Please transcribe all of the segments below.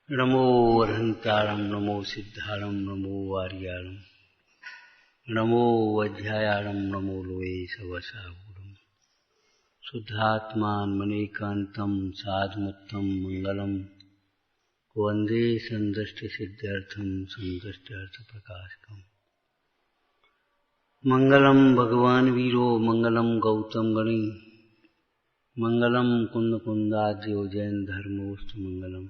नमो अर्हन्तारं नमो सिद्धारं नमो वार्यारं नमो वज्रायारं नमो लोये सवसागुरं शुद्धात्मान मनेकान्तं साधुमत्तं मंगलम वंदे संदष्ट सिद्ध्यर्थं संदष्ट्यर्थ प्रकाशकम् मंगलम भगवान वीरो मंगलम गौतम गणी मंगलम कुंद कुंदाद्यो जैन धर्मोस्तु मंगलम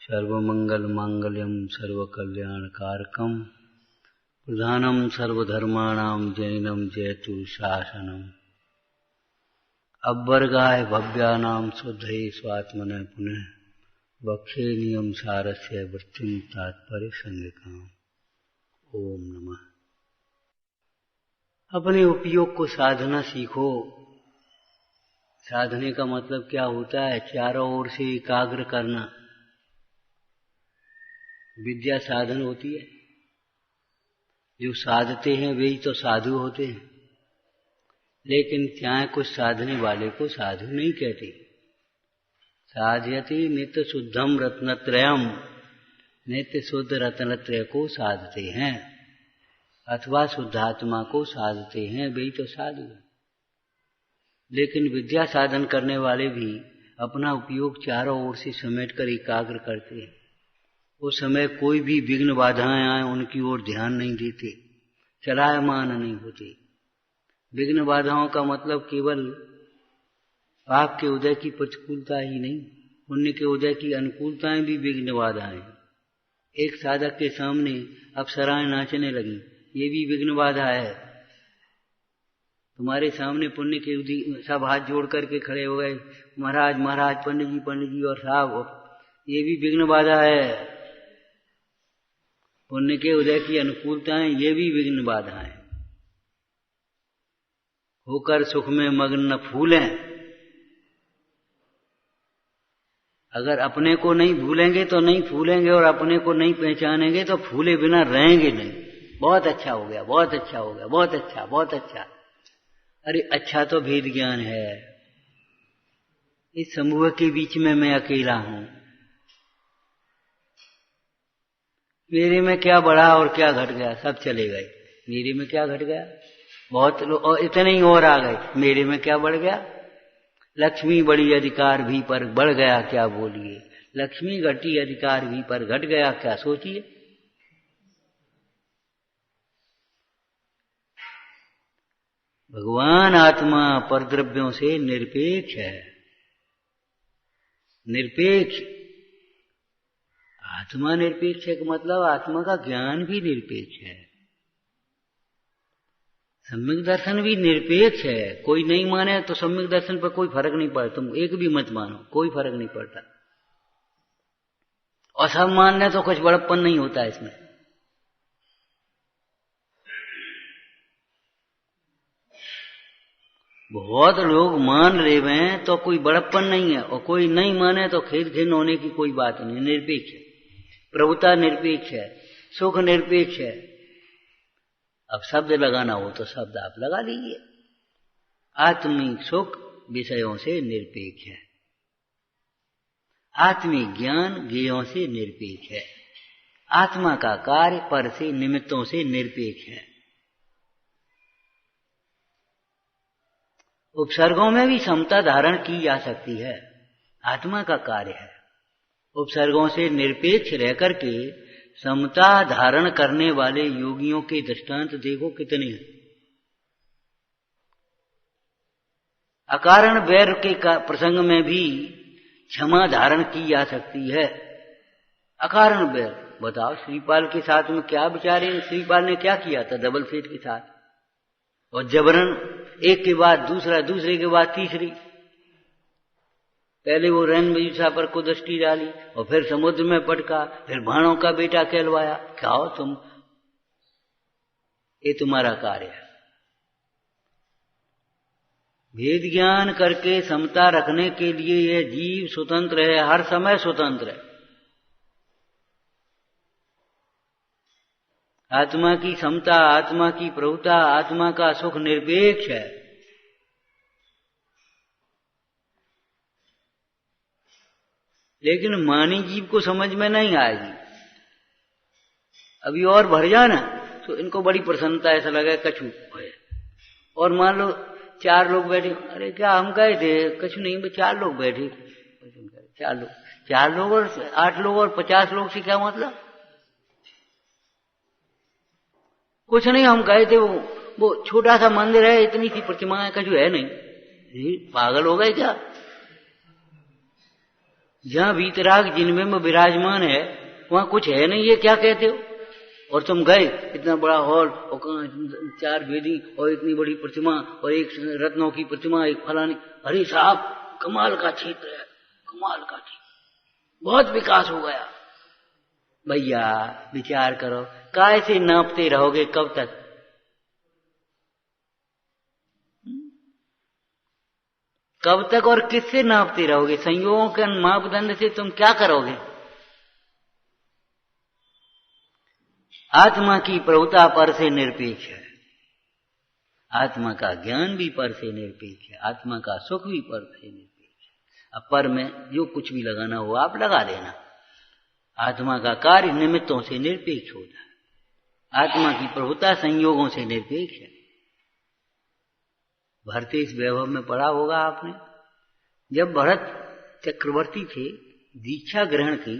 सर्वमंगल मांगल्यम सर्वकल्याणकारकम प्रधानम सर्वधर्माणां जैनम जयतु शासनम अवर्गाय भव्यानां शुद्धये स्वात्मने पुनः बक्षे नियम सारस्य वृत्तिं तात्पर्य संज्ञकाम। ओम नमः। अपने उपयोग को साधना सीखो। साधने का मतलब क्या होता है? चारों ओर से एकाग्र करना। विद्या साधन होती है। जो साधते हैं वे ही तो साधु होते हैं। लेकिन क्या कुछ साधने वाले को साधु नहीं कहते। साधयति नित्य शुद्धम रत्नत्रयम, नित्य शुद्ध रत्नत्रय को साधते हैं अथवा शुद्धात्मा को साधते हैं, वे ही तो साधु है। लेकिन विद्या साधन करने वाले भी अपना उपयोग चारों ओर से समेटकर एकाग्र करते हैं। उस समय कोई भी विघ्न बाधाएं आए उनकी ओर ध्यान नहीं देते, चलायमान नहीं होते। विघ्न बाधाओं का मतलब केवल पाप के उदय की प्रतिकूलता ही नहीं, पुण्य के उदय की अनुकूलताएं भी विघ्न बाधाएं। एक साधक के सामने अप्सराएं नाचने लगी, ये भी विघ्न बाधा है। तुम्हारे सामने पुण्य के सब हाथ जोड़ करके खड़े हो गए, महाराज महाराज, पंडित जी और साहब, ये भी विघ्न बाधा है। पुण्य के उदय की अनुकूलताएं ये भी विघ्न बाधाएं। होकर सुख में मग्न न फूलें। अगर अपने को नहीं भूलेंगे तो नहीं फूलेंगे, और अपने को नहीं पहचानेंगे तो फूले बिना रहेंगे नहीं। बहुत अच्छा हो गया, बहुत अच्छा हो गया, बहुत अच्छा, बहुत अच्छा। अरे अच्छा तो भेद ज्ञान है। इस समूह के बीच में मैं अकेला हूं। मेरे में क्या बढ़ा और क्या घट गया, सब चले गए। मेरे में क्या घट गया? बहुत लोग और इतने ही और आ गए। मेरे में क्या बढ़ गया? लक्ष्मी बड़ी अधिकार भी पर बढ़ गया क्या बोलिए। लक्ष्मी घटी अधिकार भी पर घट गया क्या सोचिए। भगवान आत्मा परद्रव्यों से निरपेक्ष है। निरपेक्ष आत्मा निरपेक्ष है का मतलब आत्मा का ज्ञान भी निरपेक्ष है। सम्यक दर्शन भी निरपेक्ष है। कोई नहीं माने तो सम्यक दर्शन पर कोई फर्क नहीं पड़ता। तुम एक भी मत मानो, कोई फर्क नहीं पड़ता। और सब मानने तो कुछ बड़प्पन नहीं होता इसमें। बहुत लोग मान रहे हैं तो कोई बड़प्पन नहीं है, और कोई नहीं माने तो खेद खिन्न होने की कोई बात नहीं। निरपेक्ष है। प्रभुता निरपेक्ष है, सुख निरपेक्ष है। अब शब्द लगाना हो तो शब्द आप लगा लीजिए। आत्मिक सुख विषयों से निरपेक्ष है। आत्मिक ज्ञान ज्ञेयों से निरपेक्ष है। आत्मा का कार्य पर से निमित्तों से निरपेक्ष है। उपसर्गों में भी समता धारण की जा सकती है, आत्मा का कार्य है। उपसर्गों से निरपेक्ष रहकर के समता धारण करने वाले योगियों के दृष्टांत देखो कितने हैं। अकारण वैर के प्रसंग में भी क्षमा धारण की जा सकती है। अकारण वैर, बताओ श्रीपाल के साथ में क्या विचारे। श्रीपाल ने क्या किया था डबल सेठ के साथ, और जबरन एक के बाद दूसरा, दूसरे के बाद तीसरी। पहले वो रणविजूषा पर कुदृष्टि डाली और फिर समुद्र में पटका, फिर भाणों का बेटा कहलवाया। क्या हो तुम, ये तुम्हारा कार्य है। भेद ज्ञान करके समता रखने के लिए यह जीव स्वतंत्र है, हर समय स्वतंत्र है। आत्मा की समता, आत्मा की प्रभुता, आत्मा का सुख निरपेक्ष है। लेकिन मानी जीव को समझ में नहीं आएगी। अभी और भर जाना तो इनको बड़ी प्रसन्नता, ऐसा लगा कछु है। और मान लो 4 लोग बैठे, अरे क्या हम गए थे, कछु नहीं, 4 लोग बैठे, 4 लोग और 8 लोग और 50 लोग से क्या मतलब? कुछ नहीं, हम गए थे, वो छोटा सा मंदिर है, इतनी सी प्रतिमा है, कछु है नहीं। पागल हो गए क्या? जहां वीतराग जिनमें में विराजमान है वहां कुछ है नहीं, ये क्या कहते हो? और तुम गए, इतना बड़ा हॉल और 4 वेदी और इतनी बड़ी प्रतिमा और एक रत्नों की प्रतिमा, एक फलानी। अरे साहब, कमाल का क्षेत्र है, कमाल का क्षेत्र, बहुत विकास हो गया। भैया विचार करो, कैसे नापते रहोगे कब तक? कब तक और किससे नापते रहोगे? संयोगों के मापदंड से तुम क्या करोगे? आत्मा की प्रभुता पर से निरपेक्ष है, आत्मा का ज्ञान भी पर से निरपेक्ष है, आत्मा का सुख भी पर से निरपेक्ष है। अब पर में जो कुछ भी लगाना हो आप लगा देना। आत्मा का कार्य निमित्तों से निरपेक्ष होता है, आत्मा की प्रभुता संयोगों से निरपेक्ष है। भरत इस वैभव में पढ़ा होगा आपने। जब भरत चक्रवर्ती थे, दीक्षा ग्रहण की,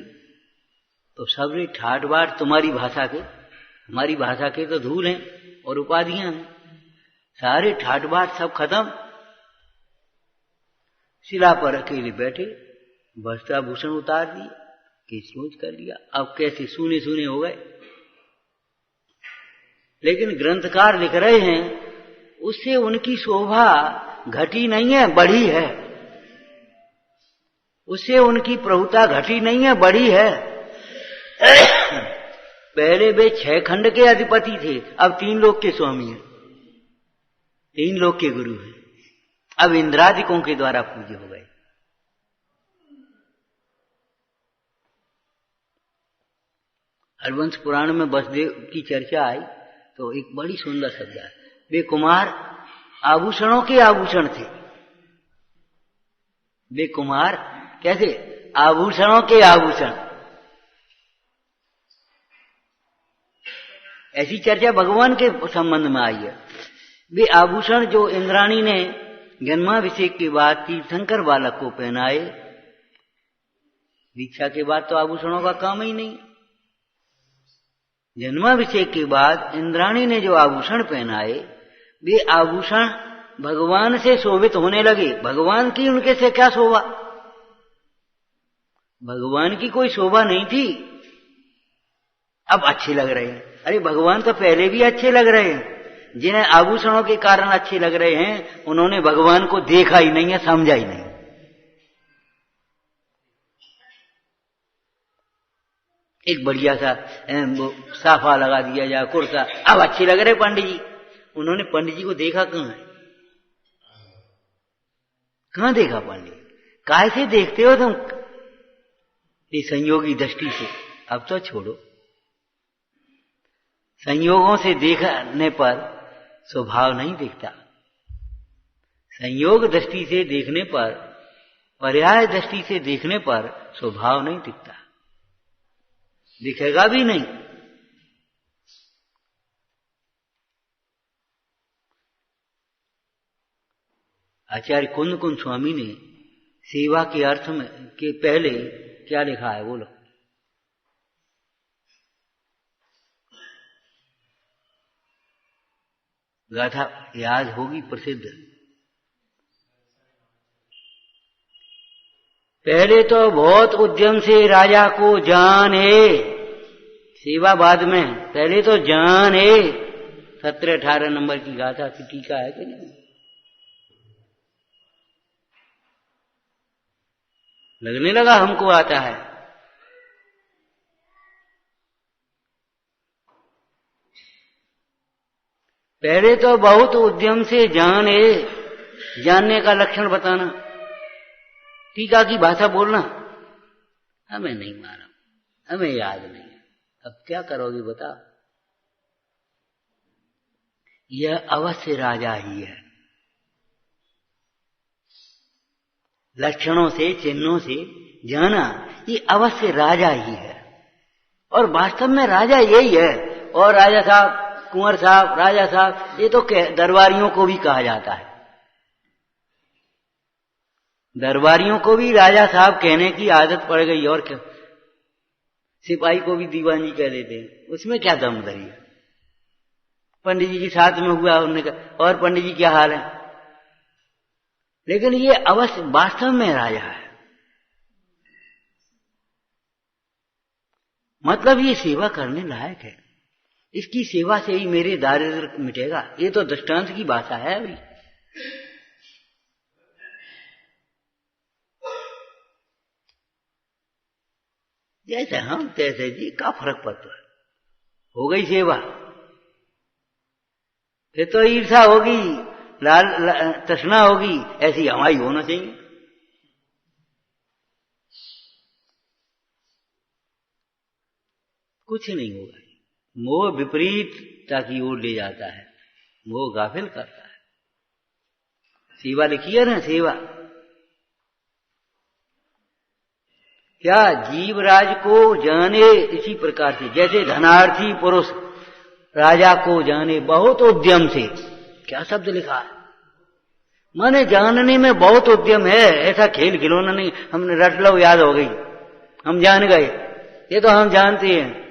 तो सबने ठाट बाट तुम्हारी भाषा के, हमारी भाषा के तो धूल हैं और उपाधियां हैं, सारे ठाट बाट सब खत्म। शिला पर अकेले बैठे, वस्त्राभूषण उतार दिए, केस नोच कर लिया, अब कैसे सूने सूने हो गए। लेकिन ग्रंथकार लिख रहे हैं उससे उनकी शोभा घटी नहीं है, बढ़ी है। उससे उनकी प्रभुता घटी नहीं है, बढ़ी है। पहले वे 6 खंड के अधिपति थे, अब 3 लोक के स्वामी हैं, 3 लोक के गुरु हैं, अब इंद्रादिकों के द्वारा पूज्य हो गए। हरवंश पुराण में वसुदेव की चर्चा आई तो एक बड़ी सुंदर शब्द है, वे कुमार आभूषणों के आभूषण थे। वे कुमार कैसे? आभूषणों के आभूषण। ऐसी चर्चा भगवान के संबंध में आई है। वे आभूषण जो इंद्राणी ने जन्माभिषेक के बाद तीर्थंकर बालक को पहनाए, दीक्षा के बाद तो आभूषणों का काम ही नहीं। जन्माभिषेक के बाद इंद्राणी ने जो आभूषण पहनाए, वे आभूषण भगवान से शोभित होने लगे। भगवान की उनके से क्या शोभा? भगवान की कोई शोभा नहीं थी, अब अच्छे लग रहे हैं। अरे भगवान तो पहले भी अच्छे लग रहे हैं, जिन्हें आभूषणों के कारण अच्छे लग रहे हैं उन्होंने भगवान को देखा ही नहीं है, समझा ही नहीं। एक बढ़िया सा साफा लगा दिया जाए, कुर्ता, अब अच्छे लग रहे पंडित जी। उन्होंने पंडित जी को देखा कहां है? कहां देखा पंडित? काहे से देखते हो तुम? ये संयोगी दृष्टि से। अब तो छोड़ो, संयोगों से देखने पर स्वभाव नहीं दिखता। संयोग दृष्टि से देखने पर, पर्याय दृष्टि से देखने पर स्वभाव नहीं दिखता, दिखेगा भी नहीं। आचार्य कुंद कुंद स्वामी ने सेवा के अर्थ में के पहले क्या लिखा है बोलो? गाथा याद होगी, प्रसिद्ध। पहले तो बहुत उद्यम से राजा को जाने, सेवा बाद में, पहले तो जाने। 17-18 नंबर की गाथा की टीका है कि नहीं? लगने लगा हमको आता है। पहले तो बहुत उद्यम से जाने, जानने का लक्षण बताना, टीका की भाषा बोलना। हमें नहीं मारा, हमें याद नहीं है, अब क्या करोगे बताओ? यह अवश्य राजा ही है। लक्षणों से, चिन्हों से जाना ये अवश्य राजा ही है, और वास्तव में राजा यही है। और राजा साहब, कुंवर साहब, राजा साहब, ये तो दरबारियों को भी कहा जाता है। दरबारियों को भी राजा साहब कहने की आदत पड़ गई, और क्या, सिपाही को भी दीवानी कह देते हैं। उसमें क्या दम धरी है। पंडित जी के साथ में हुआ, उन्होंने कहा और पंडित जी क्या हाल है, लेकिन ये अवश्य वास्तव में राजा है। मतलब ये सेवा करने लायक है, इसकी सेवा से ही मेरे दारिद्र्य मिटेगा। ये तो दृष्टांत की भाषा है। अभी जैसे हम तैसे जी, का फर्क पड़ता है। हो गई सेवा, फिर तो ईर्षा होगी, तृष्णा होगी, ऐसी हमारी होना चाहिए। कुछ नहीं होगा। मोह विपरीतता की ओर ले जाता है, मोह गाफिल करता है। सेवा लिखी है ना, सेवा क्या जीवराज को जाने, इसी प्रकार से जैसे धनार्थी पुरुष राजा को जाने बहुत उद्यम से। क्या शब्द लिखा है, माने जानने में बहुत उद्यम है। ऐसा खेल खिलौना नहीं, हमने रट लो याद हो गई, हम जान गए, ये तो हम जानते हैं।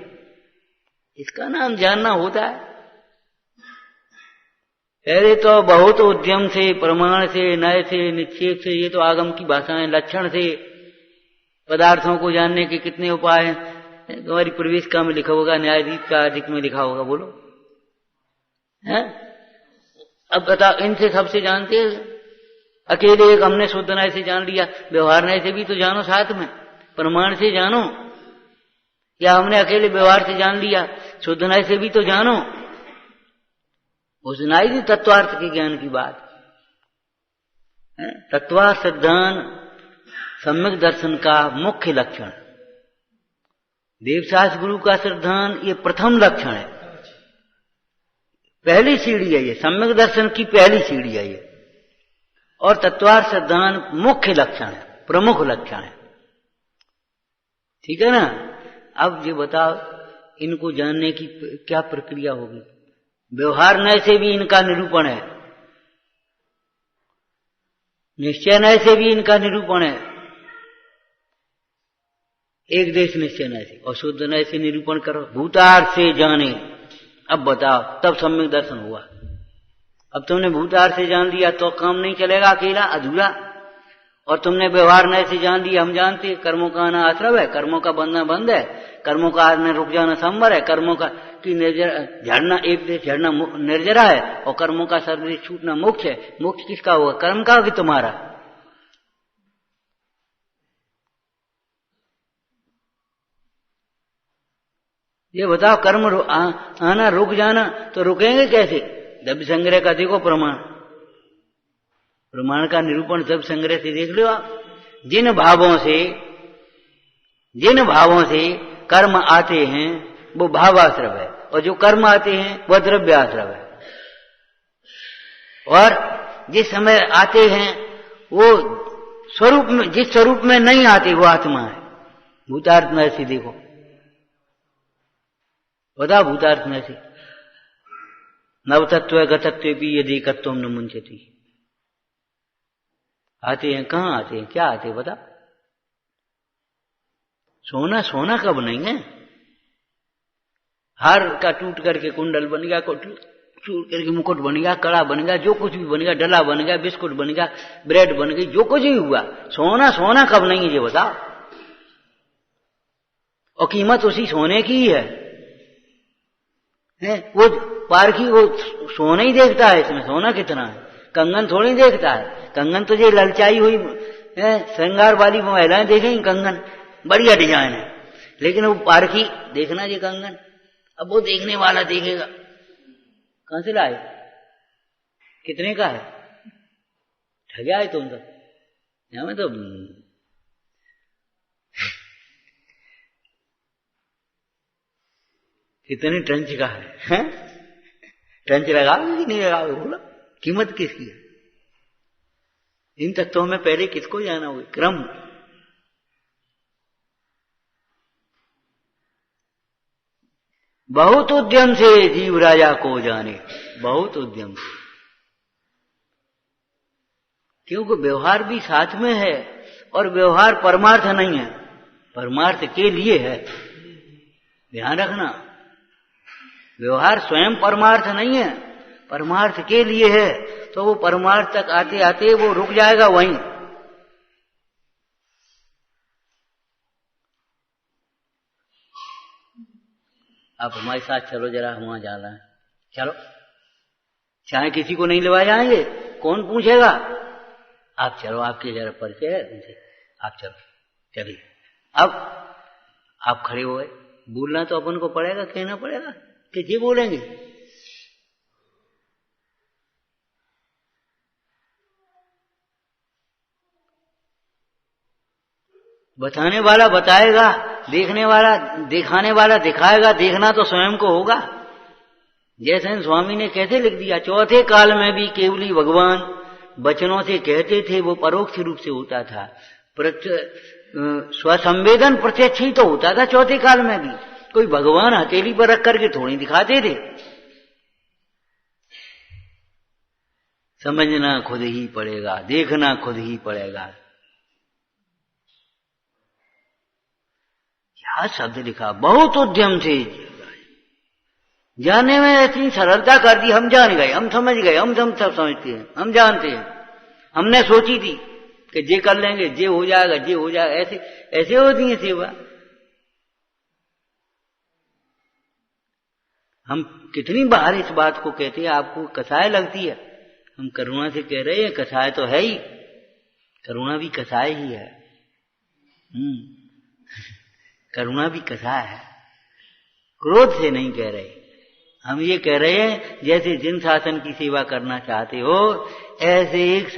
इसका नाम जानना होता है। पहले तो बहुत उद्यम से, प्रमाण से, नय से, निक्षेप से, ये तो आगम की भाषाएं, लक्षण से पदार्थों को जानने के कितने उपाय हैं। तुम्हारी प्रवेशिका में लिखा होगा, न्यायाधीश का अधिक में लिखा होगा, बोलो है। अब बताओ, इनसे सबसे जानते हैं। अकेले एक हमने शुद्ध न्याय से जान लिया, व्यवहार न्याय से भी तो जानो, साथ में प्रमाण से जानो। या हमने अकेले व्यवहार से जान लिया, शुद्ध न्याय से भी तो जानो। उस न्याय की तत्वार्थ के ज्ञान की बात है। तत्वार्थ सिद्धांत सम्यक दर्शन का मुख्य लक्षण, देवशास्त्र गुरु का सिद्धांत ये प्रथम लक्षण है, पहली सीढ़ी है ये, सम्यक दर्शन की पहली सीढ़ी है ये। और तत्वार्थ सिद्धांत मुख्य लक्षण है, प्रमुख लक्षण है। ठीक है ना। अब ये बताओ, इनको जानने की क्या प्रक्रिया होगी। व्यवहार न्याय से भी इनका निरूपण है, निश्चय न्याय से भी इनका निरूपण है, एक देश निश्चय न्याय से, और शुद्ध न्याय से निरूपण करो, भूतार्थ से जाने। अब बताओ, तब सम्यक दर्शन हुआ। अब तुमने भूतार्थ से जान लिया तो काम नहीं चलेगा, अकेला अधूरा। और तुमने व्यवहार न्याय से जान लिया, हम जानते हैं कर्मों का आना आश्रव है, कर्मों का बनना बंद है, कर्मों का आना रुक जाना संवर है, कर्मों का की झड़ना, एक देश झड़ना निर्जरा है, और कर्मों का सर्वदेश छूटना मोक्ष है। मोक्ष किसका होगा, कर्म का कि तुम्हारा। ये बताओ, कर्म आना रुक जाना तो रुकेंगे कैसे। द्रव्य संग्रह का देखो प्रमाण, प्रमाण का निरूपण द्रव्य संग्रह से देख लो आप। जिन भावों से कर्म आते हैं वो भावाश्रव है, और जो कर्म आते हैं वह द्रव्याश्रव है। और जिस समय आते हैं वो स्वरूप में, जिस स्वरूप में नहीं आते वो आत्मा है। भूतार्थ में ऐसे देखो, बताओ भूतार्थ में से नवतत्व गतत्व भी ये देखत्व न मुंचती। आते हैं, कहां आते हैं, क्या आते हैं, बता। सोना सोना कब नहीं है। हार का टूट करके कुंडल बन गया, टूट करके मुकुट बन गया, कड़ा बन गया, जो कुछ भी बन गया, डला बन गया, बिस्कुट बन गया, ब्रेड बन गई, जो कुछ भी हुआ, सोना सोना कब नहीं है ये बताओ। और कीमत उसी सोने की ही है। वो पारखी वो सोना ही देखता है, इसमें सोना कितना है, कंगन थोड़ी देखता है। कंगन तो ये ललचाई हुई श्रृंगार वाली महिलाएं देखेंगी कंगन, बढ़िया डिजाइन है, लेकिन वो पारखी देखना ये कंगन। अब वो देखने वाला देखेगा, कहां से लाए, कितने का है, ठगा है तुम तो। यहां में तो कितने टंच का है, टंच लगाओगे कि नहीं लगाओगे, बोलो कीमत किसकी है। इन तत्वों में पहले किसको जाना होगा, क्रम। बहुत उद्यम से जीव राजा को जाने, बहुत उद्यम से, क्योंकि व्यवहार भी साथ में है और व्यवहार परमार्थ नहीं है, परमार्थ के लिए है, ध्यान रखना। व्यवहार स्वयं परमार्थ नहीं है, परमार्थ के लिए है, तो वो परमार्थ तक आते आते वो रुक जाएगा वहीं। आप हमारे साथ चलो जरा, वहां जाना है, चलो। चाहे किसी को नहीं लेवा जाएंगे, कौन पूछेगा? आप चलो, आपके जरा परिचय है उनसे, आप चलो, चलिए। अब आप खड़े हो गए, बोलना तो अपन को पड़ेगा, कहना पड़ेगा कि जी बोलेंगे। बताने वाला बताएगा, देखने वाला दिखाने वाला दिखाएगा, देखना तो स्वयं को होगा। जैसे स्वामी ने कैसे लिख दिया, चौथे काल में भी केवली भगवान वचनों से कहते थे, वो परोक्ष रूप से होता था। स्वसंवेदन प्रत्यक्ष ही तो होता था चौथे काल में भी, कोई भगवान हथेली पर रख करके थोड़ी दिखाते थे। समझना खुद ही पड़ेगा, देखना खुद ही पड़ेगा। क्या शब्द लिखा, बहुत उद्यम से जानने में इतनी सरलता कर दी, हम जान गए, हम समझ गए, हम सब समझते हैं, हम जानते हैं। हमने सोची थी कि जे कर लेंगे, जे हो जाएगा, जे हो जाएगा, ऐसे ऐसे होती है सेवा। हम कितनी बार इस बात को कहते हैं, आपको कसाय लगती है, हम करुणा से कह रहे हैं, कसाय तो है ही, करुणा भी कसाय ही है। करुणा भी कसाय है, क्रोध से नहीं कह रहे। हम ये कह रहे हैं, जैसे जिन शासन की सेवा करना चाहते हो, ऐसे एक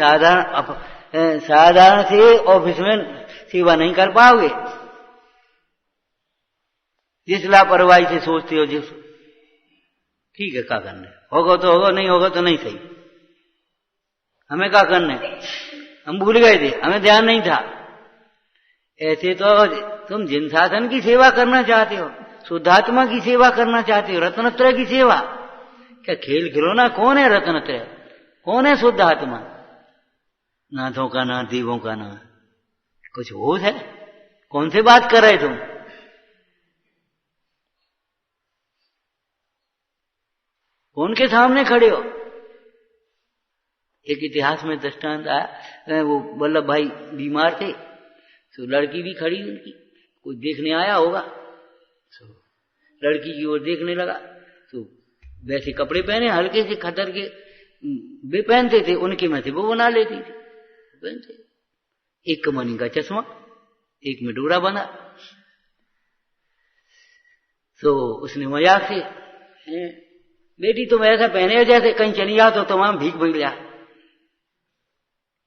साधारण से ऑफिस में सेवा नहीं कर पाओगे। जिस लापरवाही से सोचते हो, जिस ठीक है क्या करना है, होगा तो होगा, नहीं होगा तो नहीं सही, हमें क्या करना है, हम भूल गए थे, हमें ध्यान नहीं था। ऐसे तो तुम जिन साधन की सेवा करना चाहते हो, शुद्धात्मा की सेवा करना चाहते हो, रत्नत्रय की सेवा, क्या खेल खिलौना? कौन है रत्नत्रय, कौन है शुद्धात्मा? नाथों का ना, देवों का ना, कुछ होश है? कौन से बात कर रहे तुम? कौन के सामने खड़े हो? एक इतिहास में दृष्टांत आया, वो वल्लभ भाई बीमार थे, तो लड़की भी खड़ी उनकी, कोई देखने आया होगा, तो लड़की की ओर देखने लगा, तो वैसे कपड़े पहने, हल्के से खतर के वे पहनते थे, उनके में से वो बना लेती थी, पहनते। एक कमनी का चश्मा, एक में डोरा बना, तो उसने मजाक से, बेटी तुम ऐसा पहने जैसे कहीं चली जाओ तो तमाम भीख भीग जा।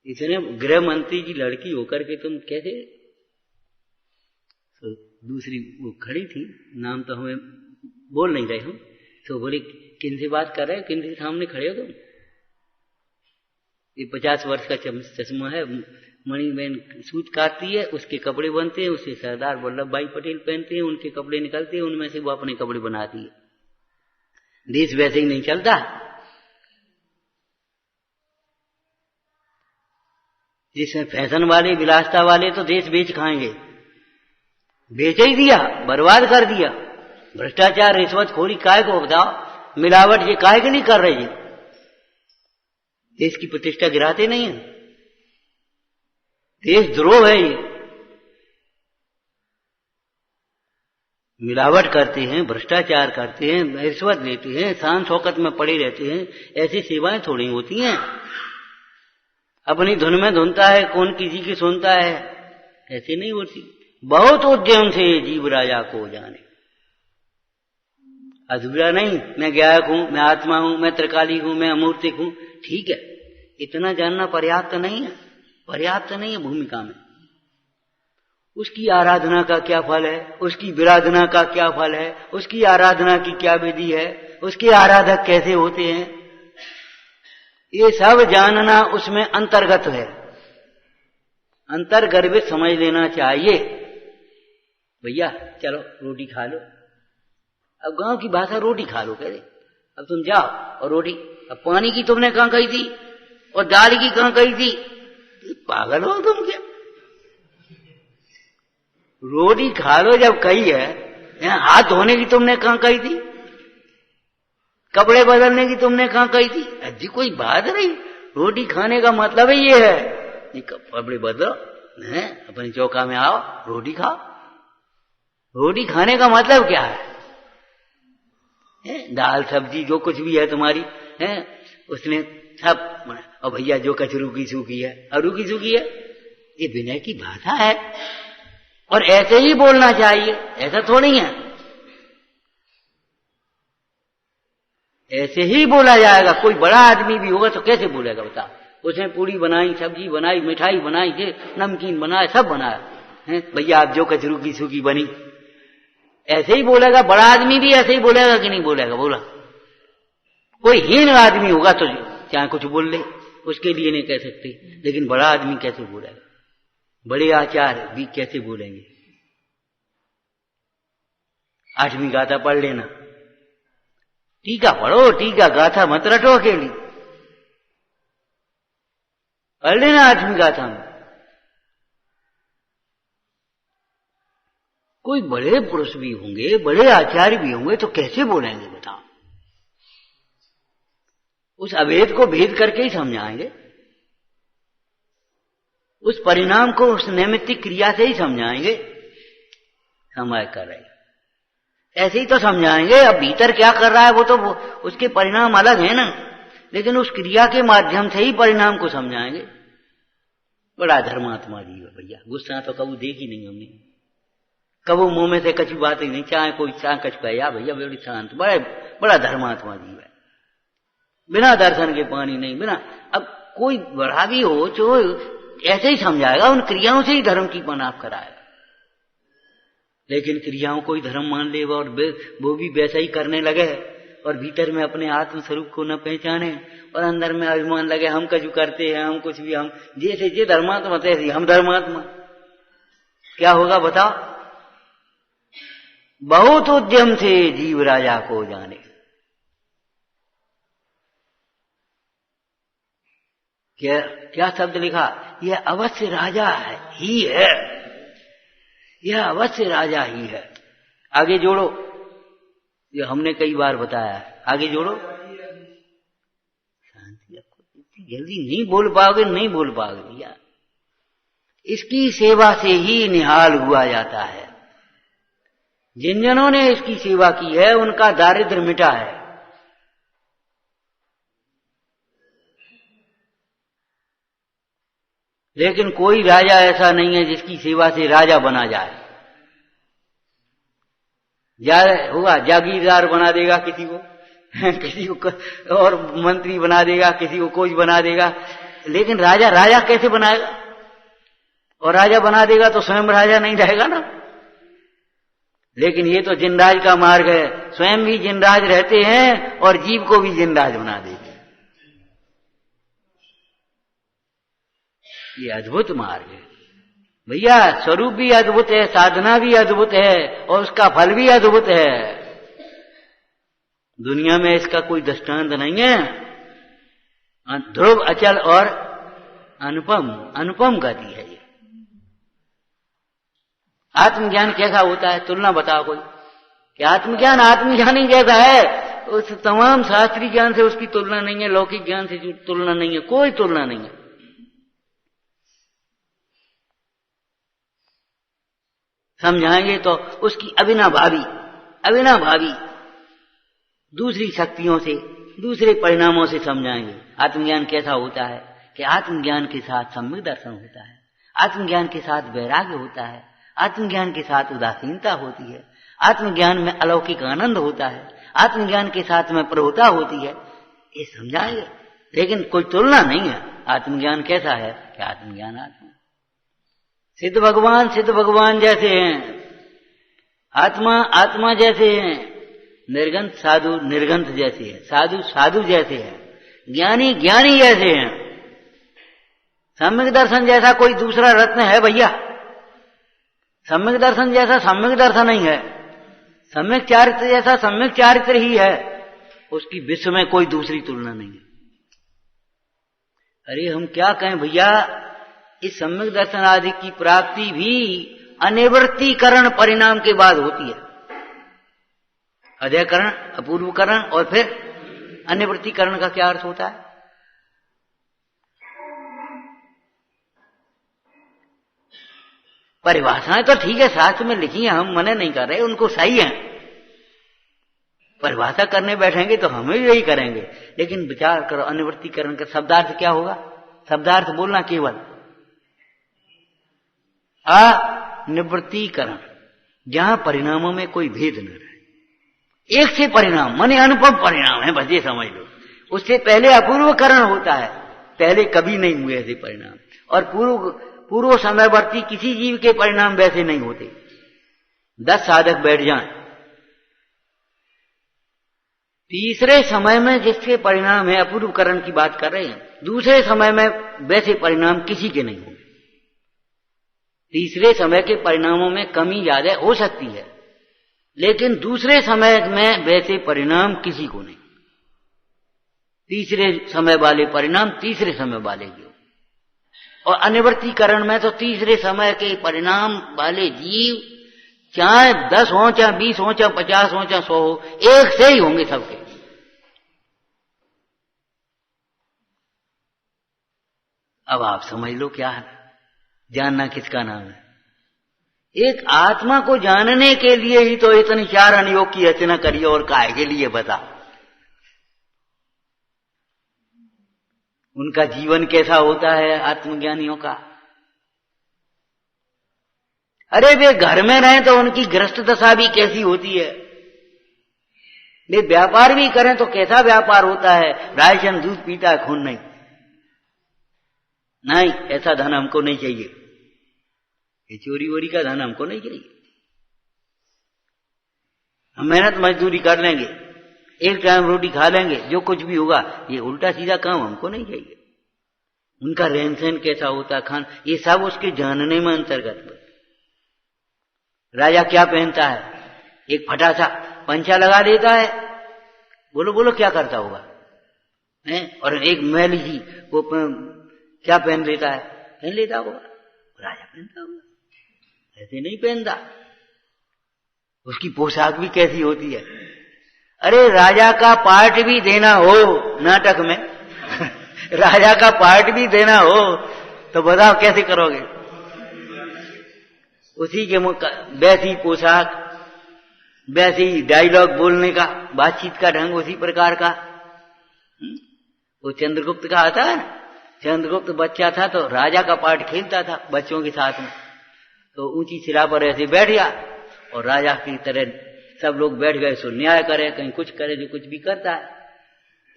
इसने गृह मंत्री की लड़की होकर के तुम कैसे? तो दूसरी वो खड़ी थी, नाम तो हमें बोल नहीं रहे हम, तो बोले किन से बात कर रहे हो, किन से सामने खड़े हो तुम? ये 50 वर्ष का चश्मा है, मणिबेन सूत काटती है, उसके कपड़े बनते हैं, उससे सरदार वल्लभ भाई पटेल पहनते हैं, उनके कपड़े निकलते हैं, उनमें से वो अपने कपड़े बनाती है। देश वैसे ही नहीं चलता। जिसमें फैशन वाले, विलासता वाले तो देश बेच खाएंगे, बेच ही दिया, बर्बाद कर दिया। भ्रष्टाचार, रिश्वतखोरी काहे को बताओ, मिलावट ये काहे के नहीं कर रहे जी? देश की प्रतिष्ठा गिराते नहीं है, देशद्रोह है ये। मिलावट करते हैं, भ्रष्टाचार करते हैं, रिश्वत लेते हैं, शान शौकत में पड़े रहते हैं, ऐसी सेवाएं थोड़ी होती हैं। अपनी धुन में धुनता है, कौन किसी की सुनता है, ऐसे नहीं होती। बहुत उद्यम से जीव राजा को जाने, अधूरा नहीं, मैं गायक हूं, मैं आत्मा हूं, मैं त्रिकाली हूं, मैं अमूर्तिक हूं, ठीक है, इतना जानना पर्याप्त नहीं है, पर्याप्त नहीं है भूमिका में। उसकी आराधना का क्या फल है, उसकी विराधना का क्या फल है, उसकी आराधना की क्या विधि है, उसके आराधक कैसे होते हैं, ये सब जानना उसमें अंतर्गत है, अंतर्गर्भित समझ लेना चाहिए। भैया चलो रोटी खा लो, अब गांव की भाषा रोटी खा लो, कह रहे अब तुम जाओ और रोटी, अब पानी की तुमने कहां कही थी और दाल की कहां कही थी? पागल हो तुम क्या? रोटी खा लो जब कही है, हाथ धोने की तुमने कहां कही थी? कपड़े बदलने की तुमने कहां कही थी? अजी कोई बात नहीं, रोटी खाने का मतलब ही ये है, ये कपड़े बदलो, अपनी चौका में आओ, रोटी खाओ। रोटी खाने का मतलब क्या है? दाल सब्जी जो कुछ भी है तुम्हारी है, उसने सब, और भैया जो कच रूखी सूखी है, और रूखी सूखी है, ये विनय की भाषा है और ऐसे ही बोलना चाहिए, ऐसा थोड़ी है। ऐसे ही बोला जाएगा। कोई बड़ा आदमी भी होगा तो कैसे बोलेगा बताओ? उसने पूरी बनाई, सब्जी बनाई, मिठाई बनाई, नमकीन बनाया, सब बनाया है, भैया आप जो कच रूखी सूखी बनी, ऐसे ही बोलेगा। बड़ा आदमी भी ऐसे ही बोलेगा कि नहीं बोलेगा? बोला। कोई हीन आदमी होगा तो चाहे कुछ बोल ले, उसके लिए नहीं कह सकते, लेकिन बड़ा आदमी कैसे बोलेगा? बड़े आचार्य भी कैसे बोलेंगे? 8वीं गाथा पढ़ लेना, टीका पढ़ो, टीका गाथा मत रटो अकेली, पढ़ लेना 8वीं गाथा में। कोई बड़े पुरुष भी होंगे, बड़े आचार्य भी होंगे, तो कैसे बोलेंगे बताओ? उस अभेद को भेद करके ही समझाएंगे, उस परिणाम को उस नैमित्तिक क्रिया से ही समझाएंगे। समय कर रहे ऐसे ही तो समझाएंगे। अब भीतर क्या कर रहा है वो तो उसके परिणाम अलग है ना, लेकिन उस क्रिया के माध्यम से ही परिणाम को समझाएंगे। बड़ा धर्मात्मा जीव है भैया, गुस्सा तो कभी देखी नहीं हमने, कबो मुंह में से कछु बात ही नहीं, चाहे कोई चाहे कछ कहे भैया बड़ी शांत, बड़ा धर्मात्मा जीव है, बिना दर्शन के पानी नहीं, बिना। अब कोई बड़ा भी हो जो ऐसे ही समझाएगा, उन क्रियाओं से ही धर्म की पनाप कराएगा। लेकिन क्रियाओं को ही धर्म मान ले और वो भी वैसा ही करने लगे और भीतर में अपने आत्म स्वरूप को न पहचाने और अंदर में अभिमान लगे हम कछु करते हैं, हम कुछ भी, हम जैसे जे धर्मात्मा तैसे हम धर्मात्मा। क्या होगा बताओ? बहुत उद्यम से जीव राजा को जाने। क्या शब्द लिखा? यह अवश्य राजा है ही है, यह अवश्य राजा ही है। आगे जोड़ो, ये हमने कई बार बताया है, आगे जोड़ो। शांति रखो, इतनी जल्दी नहीं बोल पाओगे, नहीं बोल पाओगे भैया। इसकी सेवा से ही निहाल हुआ जाता है। जिन जनों ने इसकी सेवा की है उनका दारिद्र्य मिटा है। लेकिन कोई राजा ऐसा नहीं है जिसकी सेवा से राजा बना जाए। होगा जागीरदार बना देगा किसी को किसी को और मंत्री बना देगा, किसी को कोई बना देगा, लेकिन राजा कैसे बनाएगा? और राजा बना देगा तो स्वयं राजा नहीं रहेगा ना। लेकिन ये तो जिनराज का मार्ग है, स्वयं भी जिनराज रहते हैं और जीव को भी जिनराज बना देते हैं। ये अद्भुत मार्ग है भैया। स्वरूप भी अद्भुत है, साधना भी अद्भुत है और उसका फल भी अद्भुत है। दुनिया में इसका कोई दृष्टांत नहीं है। ध्रुव, अचल और अनुपम गति है ये। आत्मज्ञान कैसा होता है? तुलना बताओ कोई कि आत्मज्ञान ही जैसा है, उस तमाम शास्त्रीय ज्ञान से उसकी तुलना नहीं है, लौकिक ज्ञान से तुलना नहीं है, कोई तुलना नहीं है। समझाएंगे तो उसकी अविनाभावी दूसरी शक्तियों से, दूसरे परिणामों से समझाएंगे। आत्मज्ञान कैसा होता है कि आत्मज्ञान के साथ सम्यक दर्शन होता है, आत्मज्ञान के साथ वैराग्य होता है, आत्मज्ञान के साथ उदासीनता होती है, आत्मज्ञान में अलौकिक आनंद होता है, आत्मज्ञान के साथ में प्रभुता होती है। ये समझाएंगे, लेकिन कोई तुलना नहीं है। आत्मज्ञान कैसा है कि आत्मज्ञान आत्मा सिद्ध भगवान जैसे हैं, आत्मा जैसे हैं, निर्गंत साधु निर्गंत जैसे है, साधु जैसे है, ज्ञानी जैसे हैं। सम्यक दर्शन जैसा कोई दूसरा रत्न है भैया? सम्यक दर्शन जैसा सम्यक दर्शन नहीं है। सम्यक चारित्र जैसा सम्यक चारित्र ही है, उसकी विश्व में कोई दूसरी तुलना नहीं है। अरे हम क्या कहें भैया, इस सम्यक दर्शन आदि की प्राप्ति भी अनिवृत्तीकरण परिणाम के बाद होती है। अध्ययकरण, अपूर्वकरण और फिर अनिवृत्तीकरण का क्या अर्थ होता है? परिभाषाएं तो ठीक है शास्त्र में लिखी है, हम मना नहीं कर रहे, उनको सही है। परिभाषा करने बैठेंगे तो हम भी यही करेंगे, लेकिन विचार करो अनिवृत्तीकरण का शब्दार्थ क्या होगा? शब्दार्थ बोलना केवल अनिवृत्तीकरण, जहां परिणामों में कोई भेद न रहे, एक से परिणाम माने अनुपम परिणाम है, बस ये समझ लो। उससे पहले अपूर्वकरण होता है, पहले कभी नहीं हुए ऐसे परिणाम, और पूर्व समयवर्ती किसी जीव के परिणाम वैसे नहीं होते। 10 साधक बैठ जाएं, तीसरे समय में जिसके परिणाम है, अपूर्वकरण की बात कर रहे हैं, दूसरे समय में वैसे परिणाम किसी के नहीं होंगे। तीसरे समय के परिणामों में कमी ज्यादा हो सकती है, लेकिन दूसरे समय में वैसे परिणाम किसी को नहीं। तीसरे समय वाले परिणाम तीसरे समय वाले जो, और अनिवृत्तीकरण में तो तीसरे समय के परिणाम वाले जीव चाहे 10 हो, चाहे 20 हो, चाहे 50 हो, चाहे 100 हो, एक से ही होंगे सबके। अब आप समझ लो क्या है, जानना किसका नाम है? एक आत्मा को जानने के लिए ही तो इतनी 4 अनुयोग की रचना करी, और काहे के लिए बता? उनका जीवन कैसा होता है आत्मज्ञानियों का? अरे वे घर में रहें तो उनकी गृहस्थ दशा भी कैसी होती है, वे व्यापार भी करें तो कैसा व्यापार होता है? रायचंद दूध पीता है, खून नहीं। नहीं, ऐसा धन हमको नहीं चाहिए, ये चोरी वोरी का धन हमको नहीं चाहिए। हम मेहनत मजदूरी कर लेंगे, एक टाइम रोटी खा लेंगे, जो कुछ भी होगा, ये उल्टा सीधा काम हमको नहीं चाहिए। उनका रहन सहन कैसा होता है, खान, ये सब उसके जानने में अंतर्गत। राजा क्या पहनता है? एक फटा सा पंचा लगा देता है, बोलो बोलो क्या करता होगा है? और एक मैली जी वो क्या पहन लेता है? पहन लेता होगा, राजा पहनता होगा, ऐसे नहीं पहनता। उसकी पोशाक भी कैसी होती है? अरे राजा का पार्ट भी देना हो नाटक में राजा का पार्ट भी देना हो तो बताओ कैसे करोगे? उसी के वैसी पोशाक, वैसी डायलॉग बोलने का, बातचीत का ढंग उसी प्रकार का। वो चंद्रगुप्त का आता है, चंद्रगुप्त बच्चा था तो राजा का पार्ट खेलता था बच्चों के साथ में, तो ऊंची सिरा पर ऐसे बैठ गया और राजा की तरह सब लोग बैठ गए, सो न्याय करे, कहीं कुछ करे, जो कुछ भी करता है।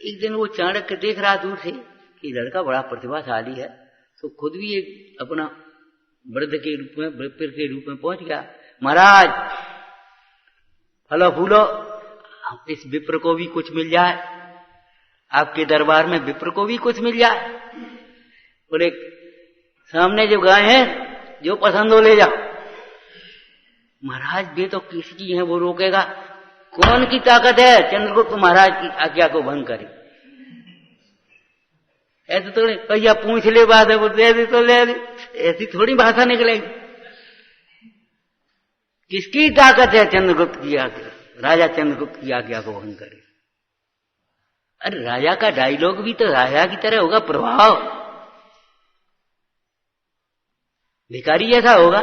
एक दिन वो चाणक्य देख रहा दूर से कि लड़का बड़ा प्रतिभाशाली है, तो खुद भी एक अपना वृद्ध के रूप में, विप्र के रूप में पहुंच गया। महाराज फलो फूलो, इस विप्र को भी कुछ मिल जाए, आपके दरबार में विप्र को भी कुछ मिल जाए। बोले सामने जो गाय है, जो पसंद हो ले जाओ। महाराज ये तो किसकी है, वो रोकेगा? कौन की ताकत है चंद्रगुप्त महाराज की आज्ञा को भंग करे? ऐसे थोड़ी भैया पूछ ले बात है, वो दे दे तो ले दे, ऐसी थोड़ी भाषा निकलेगी। किसकी ताकत है चंद्रगुप्त की आज्ञा, राजा चंद्रगुप्त की आज्ञा को भंग करे? अरे राजा का डायलॉग भी तो राजा की तरह होगा, प्रभाव भिखारी जैसा होगा।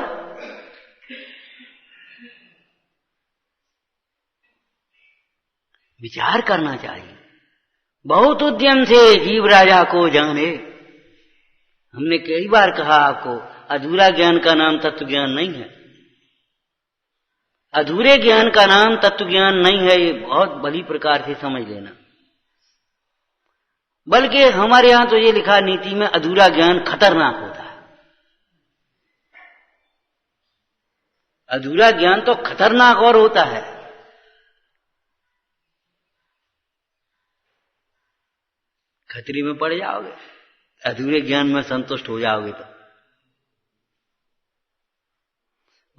विचार करना चाहिए। बहुत उद्यम से जीव राजा को जाने। हमने कई बार कहा आपको, अधूरा ज्ञान का नाम तत्व ज्ञान नहीं है, अधूरे ज्ञान का नाम तत्व ज्ञान नहीं है, ये बहुत भली प्रकार से समझ लेना। बल्कि हमारे यहां तो ये लिखा नीति में, अधूरा ज्ञान खतरनाक होता है। अधूरा ज्ञान तो खतरनाक और होता है। खतरे में पड़ जाओगे, अधूरे ज्ञान में संतुष्ट हो जाओगे तो।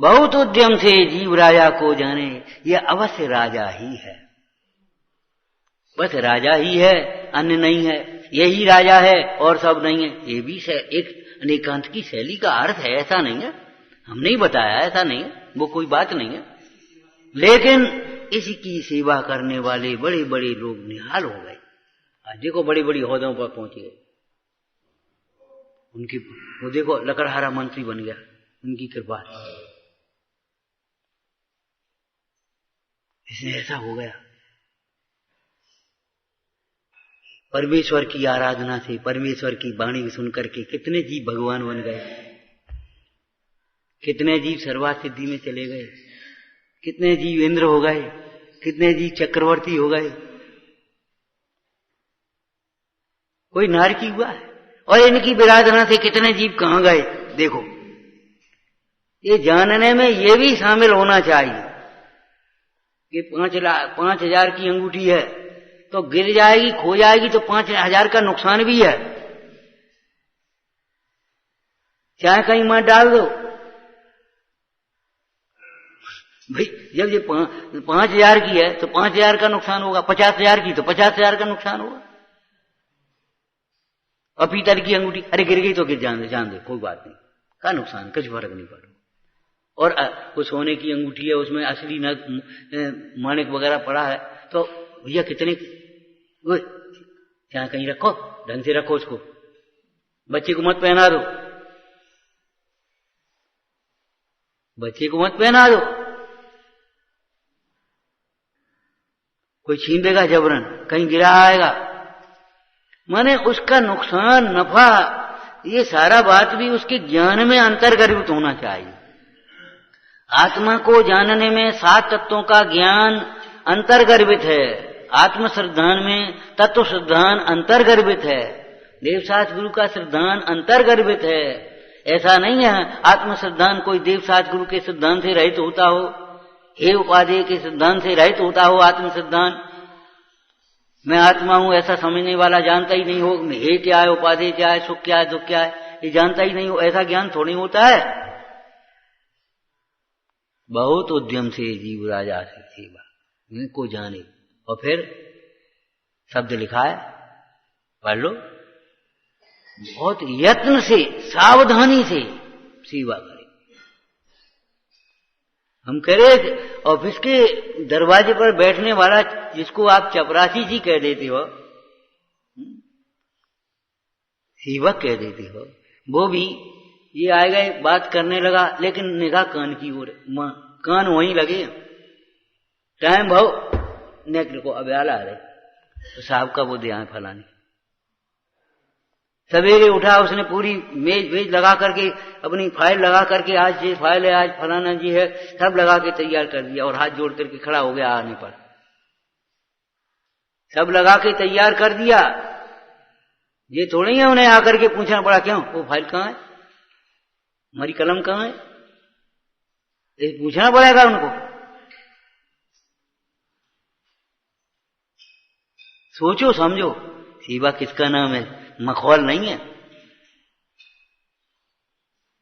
बहुत उद्यम से जीव राजा को जाने, यह अवश्य राजा ही है, बस राजा ही है, अन्य नहीं है, यही राजा है और सब नहीं है। ये भी एक अनेकांत की शैली का अर्थ है, ऐसा नहीं है, हम नहीं बताया, ऐसा नहीं है, वो कोई बात नहीं है। लेकिन इसकी सेवा करने वाले बड़े बड़े लोग निहाल हो गए। आज देखो बड़ी बड़ी ओहदों पर पहुंच गए, उनकी वो देखो लकड़हारा मंत्री बन गया, उनकी कृपा, इसने ऐसा हो गया। परमेश्वर की आराधना से, परमेश्वर की वाणी सुनकर के कितने जीव भगवान बन गए, कितने जीव सर्वार्थ सिद्धि में चले गए, कितने जीव इंद्र हो गए, कितने जीव चक्रवर्ती हो गए, कोई नारकी हुआ है। और इनकी विराधना से कितने जीव कहां गए, देखो ये जानने में ये भी शामिल होना चाहिए कि 5,000 की अंगूठी है तो गिर जाएगी, खो जाएगी तो 5,000 का नुकसान भी है, चाहे कहीं मत डाल दो भाई। जब ये 5,000 की है तो 5,000 का नुकसान होगा, 50,000 की तो 50,000 का नुकसान होगा। और पीतल की अंगूठी, अरे गिर गई तो गिर जान दे, कोई बात नहीं, का नुकसान, कुछ फर्क नहीं पड़ा। और वो सोने की अंगूठी है, उसमें असली माणिक वगैरह पड़ा है, तो भैया कितने, क्या कहीं रखो, ढंग से रखो उसको, बच्चे को मत पहना दो, बच्चे को मत पहना दो, कोई छीन देगा जबरन, कहीं गिरा आएगा, माने उसका नुकसान नफा, ये सारा बात भी उसके ज्ञान में अंतर्गर्भित होना चाहिए। आत्मा को जानने में 7 तत्वों का ज्ञान अंतर्गर्भित है, आत्म श्रद्धान में तत्व श्रद्धान अंतर्गर्भित है, देवसात गुरु का श्रद्धान अंतर्गर्भित है। ऐसा नहीं है आत्म श्रद्धान कोई देवसात गुरु के सिद्धांत से रहित होता हो, हे उपाधेय के सिद्धांत से रहित होता हो। आत्म सिद्धांत मैं आत्मा हूं ऐसा समझने वाला जानता ही नहीं हो, हे क्या है, उपाधेय क्या है, सुख क्या है, दुख क्या है, ये जानता ही नहीं हो, ऐसा ज्ञान थोड़ी होता है। बहुत उद्यम से जीव राजा से सेवा इनको जाने, और फिर शब्द लिखा है, पढ़ लो, बहुत यत्न से सावधानी से सेवा करें। हम कह रहे ऑफिस के दरवाजे पर बैठने वाला जिसको आप चपरासी जी कह देते हो, सेवक कह देते हो, वो भी ये आएगा बात करने लगा, लेकिन निगाह कान की ओर, कान वहीं लगे, टाइम भाव नेत्र को अब्याला आ रहे, तो साहब का वो ध्यान फलाने। सवेरे उठा, उसने पूरी मेज लगा करके, अपनी फाइल लगा करके, आज ये फाइल है, आज फलाना जी है, सब लगा के तैयार कर दिया, और हाथ जोड़ करके खड़ा हो गया आने पर, सब लगा के तैयार कर दिया। ये थोड़ी है उन्हें आकर के पूछना पड़ा, क्यों वो फाइल कहाँ है, हमारी कलम कहाँ है, ये पूछना पड़ेगा उनको। सोचो समझो, सेवा किसका नाम है, मखौल नहीं है।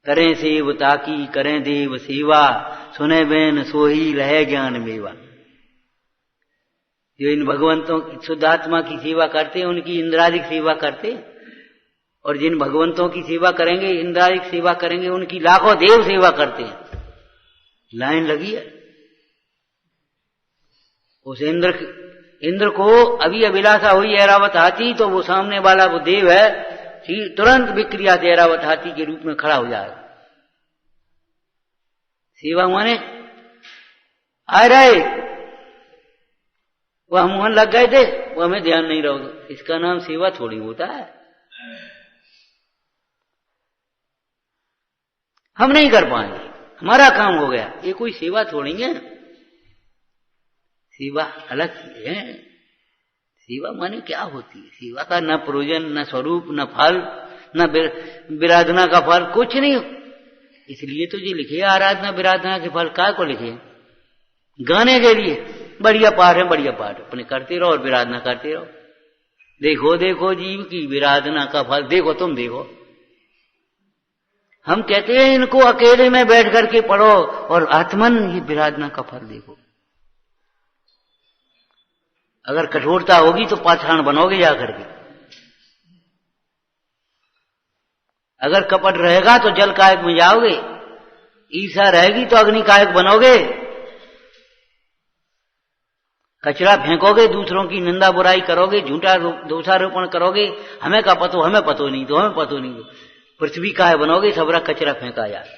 करें सेव ताकी करें देव सेवा, सुने बेन सोही रहे ज्ञान मेवा। जो इन भगवंतों की शुद्धात्मा की सेवा करते, उनकी इंद्रादिक सेवा करते, और जिन भगवंतों की सेवा करेंगे, इंद्रादिक सेवा करेंगे, उनकी लाखों देव सेवा करते हैं। लाइन लगी है। उस इंद्र को अभी अभिलाषा हुई ऐरावत हाथी, तो वो सामने वाला वो देव है, तुरंत विक्रिया से ऐरावत हाथी के रूप में खड़ा हो जाएगा। सेवा माने आ रहे, वो हम वहां लग गए थे, वो हमें ध्यान नहीं रहोगे, इसका नाम सेवा थोड़ी होता है। हम नहीं कर पाएंगे, हमारा काम हो गया, ये कोई सेवा थोड़ी है। सेवा अलग चीज है। सेवा माने क्या होती है, सेवा का न प्रयोजन, न स्वरूप, न फल, न विराधना का फल, कुछ नहीं। इसलिए तो ये लिखे आराधना विराधना के फल काय को लिखे, गाने के लिए। बढ़िया पाठ है, बढ़िया पाठ अपने करते रहो और विराधना करते रहो। देखो देखो जीव की विराधना का फल, देखो तुम देखो। हम कहते हैं इनको अकेले में बैठ करके पढ़ो और आत्मन ये विराधना का फल देखो। अगर कठोरता होगी तो पाषाण बनोगे जाकर के, अगर कपट रहेगा तो जल कायक में जाओगे, ईर्ष्या रहेगी तो अग्नि कायक बनोगे, कचरा फेंकोगे, दूसरों की निंदा बुराई करोगे, झूठा दोषारोपण करोगे, हमें का पतो, हमें पतो नहीं दो, हमें पतो नहीं दो, पृथ्वी का है बनोगे, सबरा कचरा फेंका जाए।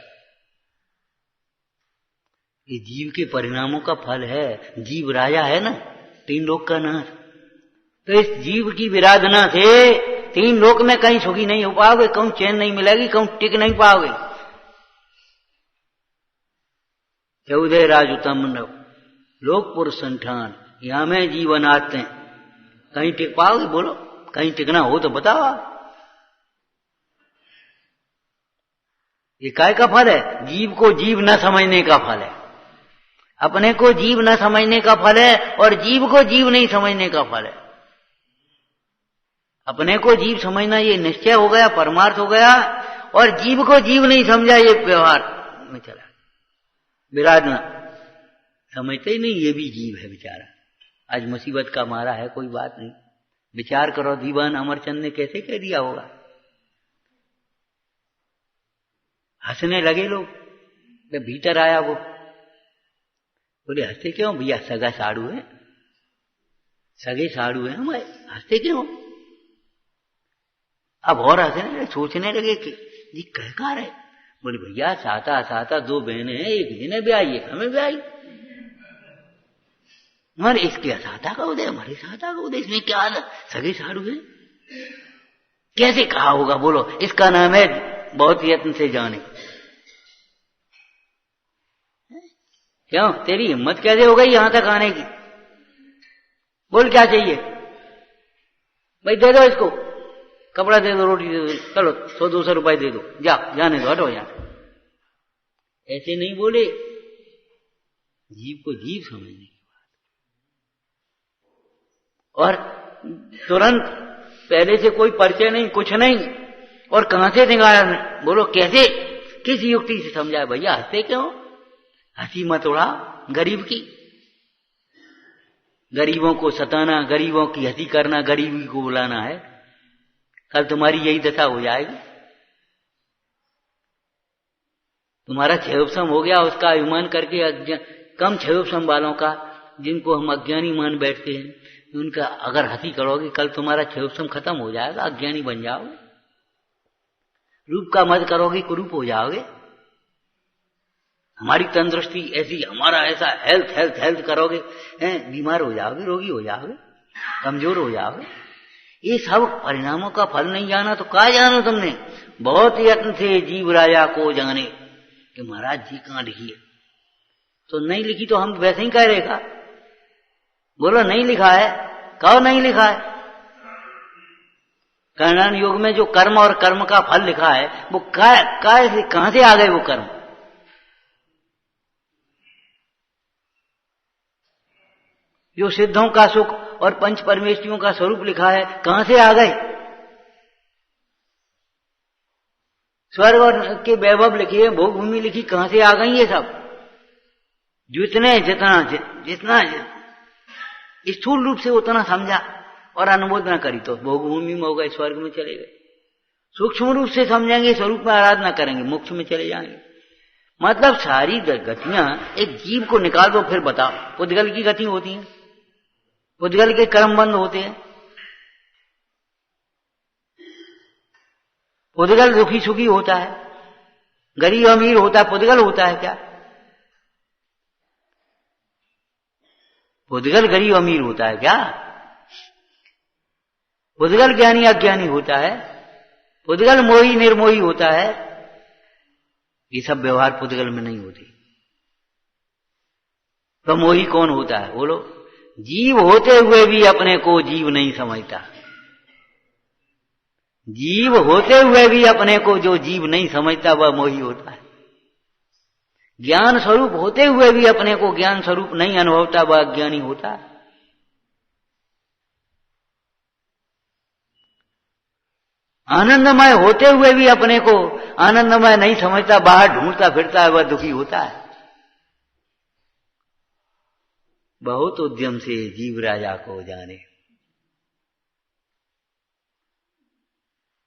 ये जीव के परिणामों का फल है। जीव राजा है ना, 3 लोक का नाथ। तो इस जीव की विराधना से 3 लोक में कहीं सुखी नहीं हो पाओगे, कहूं चैन नहीं मिलेगी, कहूं टिक नहीं पाओगे। 14 राजुतम लोकपुर संठान यहां में जीवन आते हैं, कहीं टिक पाओगे? बोलो, कहीं टिकना हो तो बताओ। ये काय का फल है? जीव को जीव न समझने का फल है, अपने को जीव न समझने का फल है, और जीव को जीव नहीं समझने का फल है। अपने को जीव समझना ये निश्चय हो गया, परमार्थ हो गया, और जीव को जीव नहीं समझा ये व्यवहार में चला। विराधना समझते ही नहीं, ये भी जीव है बेचारा, आज मुसीबत का मारा है, कोई बात नहीं। विचार करो, दीवान अमरचंद ने कैसे कह दिया होगा। हंसने लगे लोग, जब भीतर आया वो बोले हंसते क्यों भैया, सगा साड़ू है, सगे साड़ू है हमारे, हंसते क्यों? अब और हंसने, सोचने लगे कि जी कहकार है। बोले भैया साता साता 2 बहनें हैं, एक जिन्हें ब्याई एक हमें ब्याई, मगर इसके साता का उदय, हमारे साता का उदय, इसमें क्या सगे साड़ू है? कैसे कहा होगा बोलो? इसका नाम है बहुत यत्न से जाने। क्यों तेरी हिम्मत कैसे हो गई यहां तक आने की? बोल क्या चाहिए भाई? दे दो इसको, कपड़ा दे दो, रोटी दे दो, चलो 100-200 रुपए दे दो, जा जाने दो, हटो यहाँ। ऐसे नहीं बोले, जीव को जीव समझने की बात। और तुरंत पहले से कोई परिचय नहीं, कुछ नहीं, और कहां से दिखाया? बोलो कैसे, किस युक्ति से समझाया? भैया हंसते क्यों? हंसी मत उड़ा गरीब की, गरीबों को सताना, गरीबों की हंसी करना, गरीबी को बुलाना है, कल तुम्हारी यही दशा हो जाएगी। तुम्हारा क्षयोपशम हो गया, उसका अभिमान करके कम क्षयोपशम वालों का, जिनको हम अज्ञानी मान बैठते हैं, उनका अगर हंसी करोगे, कल तुम्हारा क्षयोपशम खत्म हो जाएगा, अज्ञानी बन जाओगे। रूप का मत करोगे, कुरूप हो जाओगे। हमारी तंदुरुस्ती ऐसी, हमारा ऐसा हेल्थ करोगे, बीमार हो जाओगे, रोगी हो जाओगे, कमजोर हो जाओगे। ये सब परिणामों का फल नहीं जाना तो क्या जानो तुमने? बहुत यत्न से जीव राजा को जाने कि महाराज जी कहां लिखी है? तो नहीं लिखी तो हम वैसे ही कह रहेगा। बोलो नहीं लिखा है, कहो नहीं लिखा है। कर्णन योग में जो कर्म और कर्म का फल लिखा है, वो कहां से आ गए वो कर्म? जो सिद्धों का सुख और पंच परमेष्ठियों का स्वरूप लिखा है, कहां से आ गए? स्वर्ग और के वैभव लिखी है, भोग भूमि लिखी, कहां से आ गई ये सब? जितना स्थूल रूप से उतना समझा और अनुमोद न करी तो भोग भूमि में हो गए, स्वर्ग में चले गए। सूक्ष्म रूप से समझेंगे, स्वरूप में आराधना करेंगे, मोक्ष में चले जाएंगे। मतलब सारी गतियां एक जीव को निकाल दो, फिर बताओ। पुद्गल की गति होती है, पुद्गल के कर्म बंद होते हैं। पुद्गल दुखी सुखी होता है, गरीब अमीर होता है, पुद्गल होता है क्या? पुद्गल गरीब अमीर होता है क्या? पुद्गल ज्ञानी अज्ञानी होता है, पुद्गल मोही निर्मोही होता है। ये सब व्यवहार पुद्गल में नहीं होते। तो मोही कौन होता है बोलो? जीव होते हुए भी अपने को जीव नहीं समझता। जीव होते हुए भी अपने को जो जीव नहीं समझता वह मोही होता है। ज्ञान स्वरूप होते हुए भी अपने को ज्ञान स्वरूप नहीं अनुभवता वह अज्ञानी होता है। आनंदमय होते हुए भी अपने को आनंदमय नहीं समझता, बाहर ढूंढता फिरता है, वह दुखी होता है। बहुत उद्यम से जीव राजा को जाने।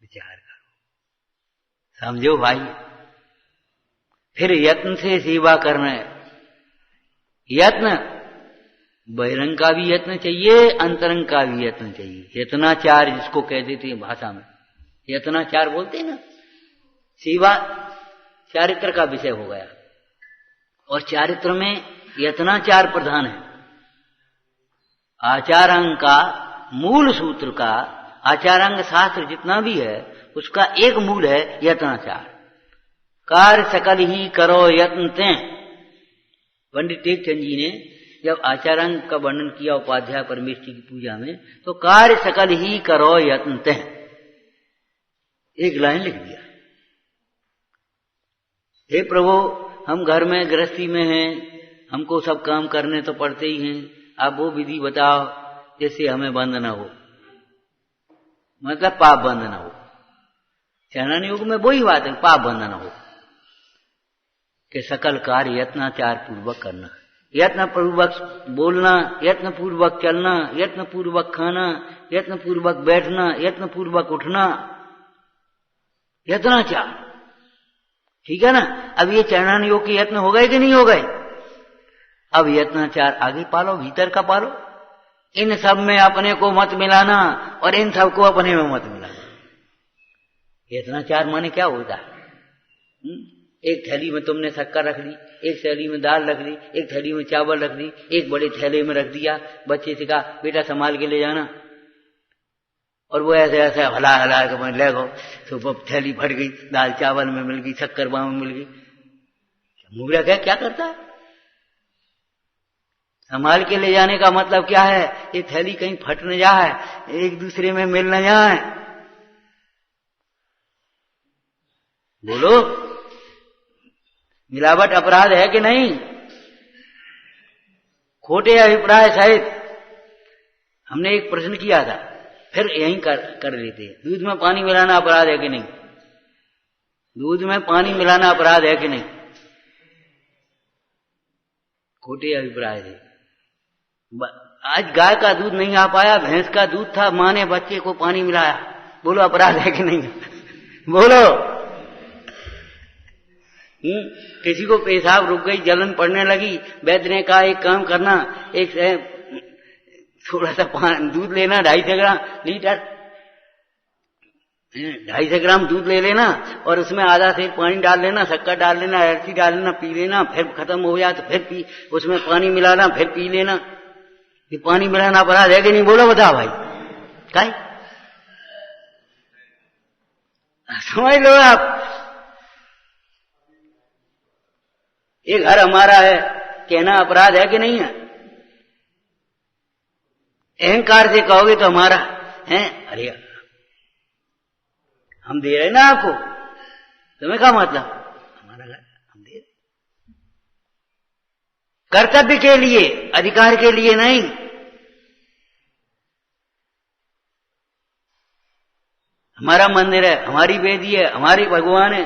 विचार करो, समझो भाई। फिर यत्न से सेवा करना है। यत्न बहिरंग का भी यत्न चाहिए, अंतरंग का भी यत्न चाहिए। यत्नाचार जिसको कह देते हैं भाषा में, यत्नाचार बोलते हैं ना। सेवा चारित्र का विषय हो गया, और चारित्र में यत्नाचार प्रधान है। आचारांग का मूल सूत्र का, आचारांग शास्त्र जितना भी है उसका एक मूल है यत्नाचार। कार्य सकल ही करो यत्न तें। पंडित टेकचंद जी ने जब आचारांग का वर्णन किया उपाध्याय परमेश्वरी की पूजा में, तो कार्य सकल ही करो यत्न तें एक लाइन लिख दिया। हे प्रभु, हम घर में गृहस्थी में हैं, हमको सब काम करने तो पड़ते ही हैं, आप वो विधि बताओ जिससे हमें बंध न हो, मतलब पाप बंध न हो। चाणक्य योग में वही बात है, पाप बंध न हो, कि सकल कार्य यत्नाचार पूर्वक करना। यत्न पूर्वक बोलना, यत्न पूर्वक चलना, यत्न पूर्वक खाना, यत्न पूर्वक बैठना, यत्न पूर्वक उठना, यत्नाचार। ठीक है ना। अब ये चाणक्य योग के यत्न हो गए कि नहीं हो गए? अब यत्नाचार आगे पालो, भीतर का पालो। इन सब में अपने को मत मिलाना और इन सब को अपने में मत मिलाना। यत्नाचार माने क्या होता है? एक थैली में तुमने शक्कर रख दी, एक थैली में दाल रख दी, एक थैली में चावल रख दी, एक बड़े थैले में रख दिया, बच्चे से कहा बेटा संभाल के ले जाना, और वो ऐसे ऐसे हला हला के मैं ले गो, तो थैली फट गई, दाल चावल में मिल गई, शक्कर बाम में मिल गई। मूर्ख है, क्या करता है? संभाल के ले जाने का मतलब क्या है? ये थैली कहीं फट न जाए, एक दूसरे में मिल न जाए। बोलो, मिलावट अपराध है कि नहीं? खोटे अभिप्राय सहित हमने एक प्रश्न किया था, फिर यहीं कर लेते हैं। दूध में पानी मिलाना अपराध है कि नहीं? दूध में पानी मिलाना अपराध है कि नहीं? खोटे अभिप्राय थे। आज गाय का दूध नहीं आ पाया, भैंस का दूध था, मां ने बच्चे को पानी मिलाया, बोलो अपराध है कि नहीं? बोलो। किसी को पेशाब रुक गई, जलन पड़ने लगी, वैद्य ने कहा एक काम करना, एक थोड़ा सा दूध लेना, 250 ग्राम लीटर 250 ग्राम दूध ले लेना, और उसमें आधा सेर पानी डाल लेना, शक्कर डाल लेना, इलायची डाल लेना, पी लेना, फिर खत्म हो जाए तो फिर पी, उसमें पानी मिलाना, फिर पी लेना। ये पानी मिलाना अपराध है कि नहीं? बोलो बताओ भाई। काय समझ लो आप। ये घर हमारा है कहना अपराध है कि नहीं है? अहंकार से कहोगे तो हमारा है, अरे हम दे रहे ना आपको, तुम्हें क्या मतलब? हमारा घर हम दे रहे, कर्तव्य के लिए, अधिकार के लिए नहीं। हमारा मंदिर है, हमारी वेदी है, हमारी भगवान है,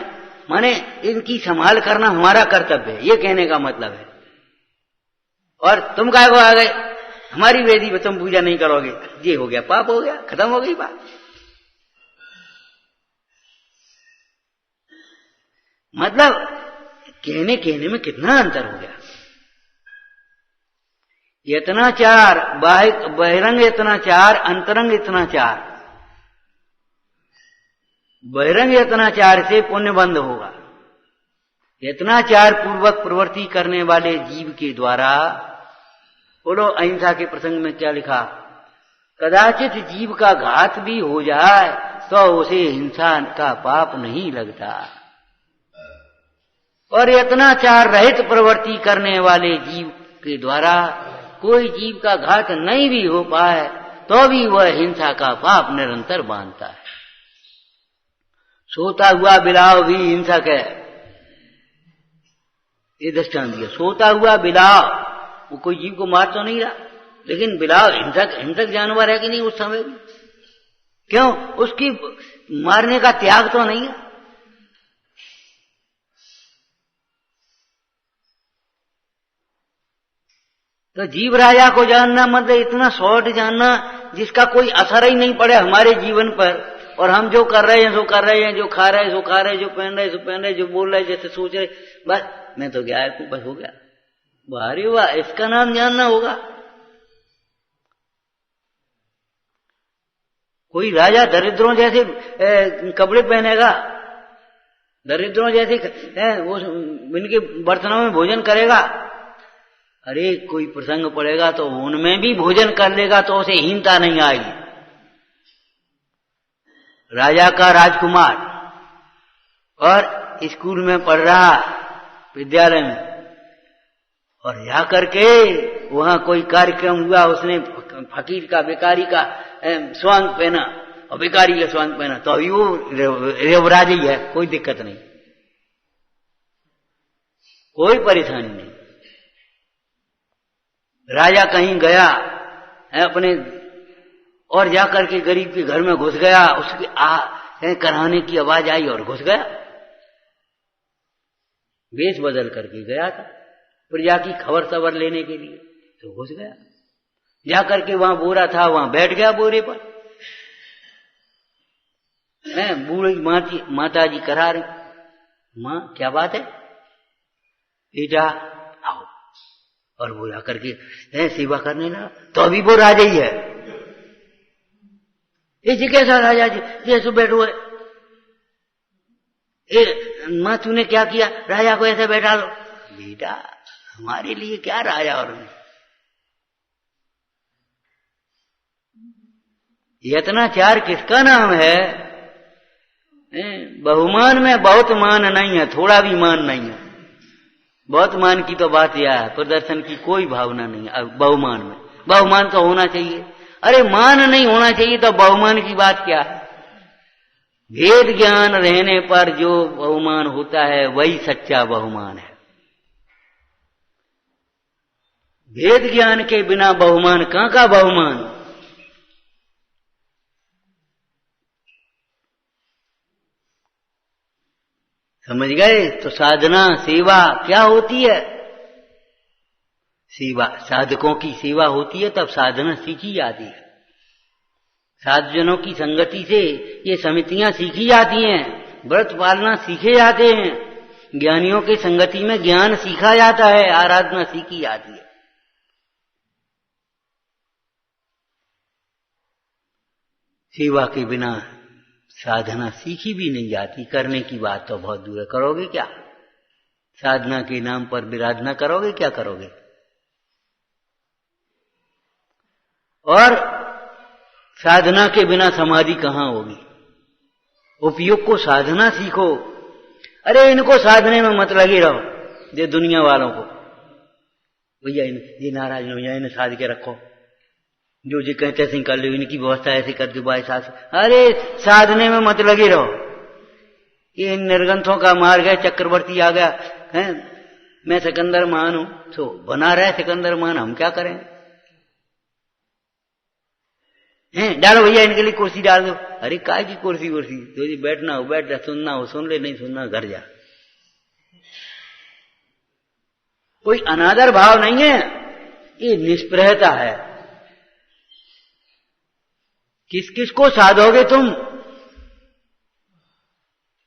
माने इनकी संभाल करना हमारा कर्तव्य है, ये कहने का मतलब है। और तुम काहे को आ गए? हमारी वेदी में तुम पूजा नहीं करोगे, ये हो गया पाप, हो गया, खत्म हो गई बात। मतलब कहने में कितना अंतर हो गया। यत्नाचार, बहिरंग यत्नाचार, अंतरंग यत्नाचार। बहिरंग यत्नाचार से पुण्य बंद होगा। यत्नाचार पूर्वक प्रवृत्ति करने वाले जीव के द्वारा, बोलो अहिंसा के प्रसंग में क्या लिखा? कदाचित जीव का घात भी हो जाए तो उसे हिंसा का पाप नहीं लगता। और यत्नाचार रहित प्रवृत्ति करने वाले जीव के द्वारा कोई जीव का घात नहीं भी हो पाए तो भी वह हिंसा का पाप निरंतर बांधता है। सोता हुआ बिलाव भी हिंसक है, ये दृष्टांत दिया। सोता हुआ बिलाव, वो कोई जीव को मार तो नहीं रहा, लेकिन बिलाव हिंसक जानवर है कि नहीं उस समय भी? क्यों? उसकी मारने का त्याग तो नहीं है। तो जीव राजा को जानना मतलब इतना शॉर्ट जानना जिसका कोई असर ही नहीं पड़े हमारे जीवन पर, और हम जो कर रहे हैं सो कर रहे हैं, जो खा रहे हैं सो खा रहे हैं, जो पहन रहे हैं सो पहन रहे हैं, जो बोल रहे हैं जैसे सोच रहे, बस मैं तो गायक हूं, बस हो गया। वाह वाह, इसका नाम जानना होगा। कोई राजा दरिद्रों जैसे कपड़े पहनेगा, दरिद्रों जैसे वो इनके बर्तनों में भोजन करेगा? अरे कोई प्रसंग पड़ेगा तो उनमें भी भोजन कर लेगा तो उसे हीनता नहीं आएगी। राजा का राजकुमार और स्कूल में पढ़ रहा, विद्यालय में, और जा करके वहां कोई कार्यक्रम हुआ, उसने फकीर का भिखारी का स्वांग पहना और भिखारी का स्वांग पहना, तो अभी वो रेवराज ही है, कोई दिक्कत नहीं, कोई परेशानी नहीं। राजा कहीं गया है अपने और जाकर के गरीब के घर में घुस गया, उसकी कराने की आवाज आई और घुस गया, वेश बदल करके गया था प्रजा की खबर सबर लेने के लिए, तो घुस गया, जाकर के वहां बोरा था वहां बैठ गया बोरे पर। बूढ़ी माता जी करा रही, मां क्या बात है बेटा आओ, और वो जाकर के सेवा करने लगा। तो अभी वो राजा ही है, जी कैसा राजा जी, जैसे बैठो है, मां तूने क्या किया, राजा को ऐसे बैठा लो। बेटा हमारे लिए क्या राजा और यत्नाचार किसका नाम है? बहुमान में बहुत मान नहीं है, थोड़ा भी मान नहीं है। बहुत मान की तो बात यह है, प्रदर्शन की कोई भावना नहीं है। बहुमान में, बहुमान तो होना चाहिए, अरे मान नहीं होना चाहिए तो बहुमान की बात क्या है? भेद ज्ञान रहने पर जो बहुमान होता है वही सच्चा बहुमान है। भेद ज्ञान के बिना बहुमान कहां का बहुमान? समझ गए? तो साधना सेवा क्या होती है? सेवा, साधकों की सेवा होती है, तब साधना सीखी जाती है। साधुजनों की संगति से ये समितियां सीखी जाती हैं, व्रत पालना सीखे जाते हैं, ज्ञानियों की संगति में ज्ञान सीखा जाता है, आराधना सीखी जाती है। सेवा के बिना साधना सीखी भी नहीं जाती, करने की बात तो बहुत दूर है। करोगे क्या? साधना के नाम पर विराधना करोगे, क्या करोगे? और साधना के बिना समाधि कहां होगी? उपयोग को साधना सीखो। अरे इनको साधने में मत लगे रहो, ये दुनिया वालों को, भैया ये नाराज हो जाए, इन्हें साध के रखो, जो जी कहते ऐसे कर लो, इनकी व्यवस्था ऐसे कर दो भाई सास। अरे साधने में मत लगे रहो, ये निर्गंथों का मार्ग है, चक्रवर्ती आ गया है, मैं सिकंदर महान हूं, तो बना रहे सिकंदर महान, हम क्या करें? डालो भैया इनके लिए कुर्सी डाल दो। अरे काय की कुर्सी कुर्सी, तो जी बैठना हो बैठ जा, सुनना हो सुन ले, नहीं सुनना घर जा। कोई अनादर भाव नहीं है, ये निष्प्रहता है। किस किस को साधोगे तुम?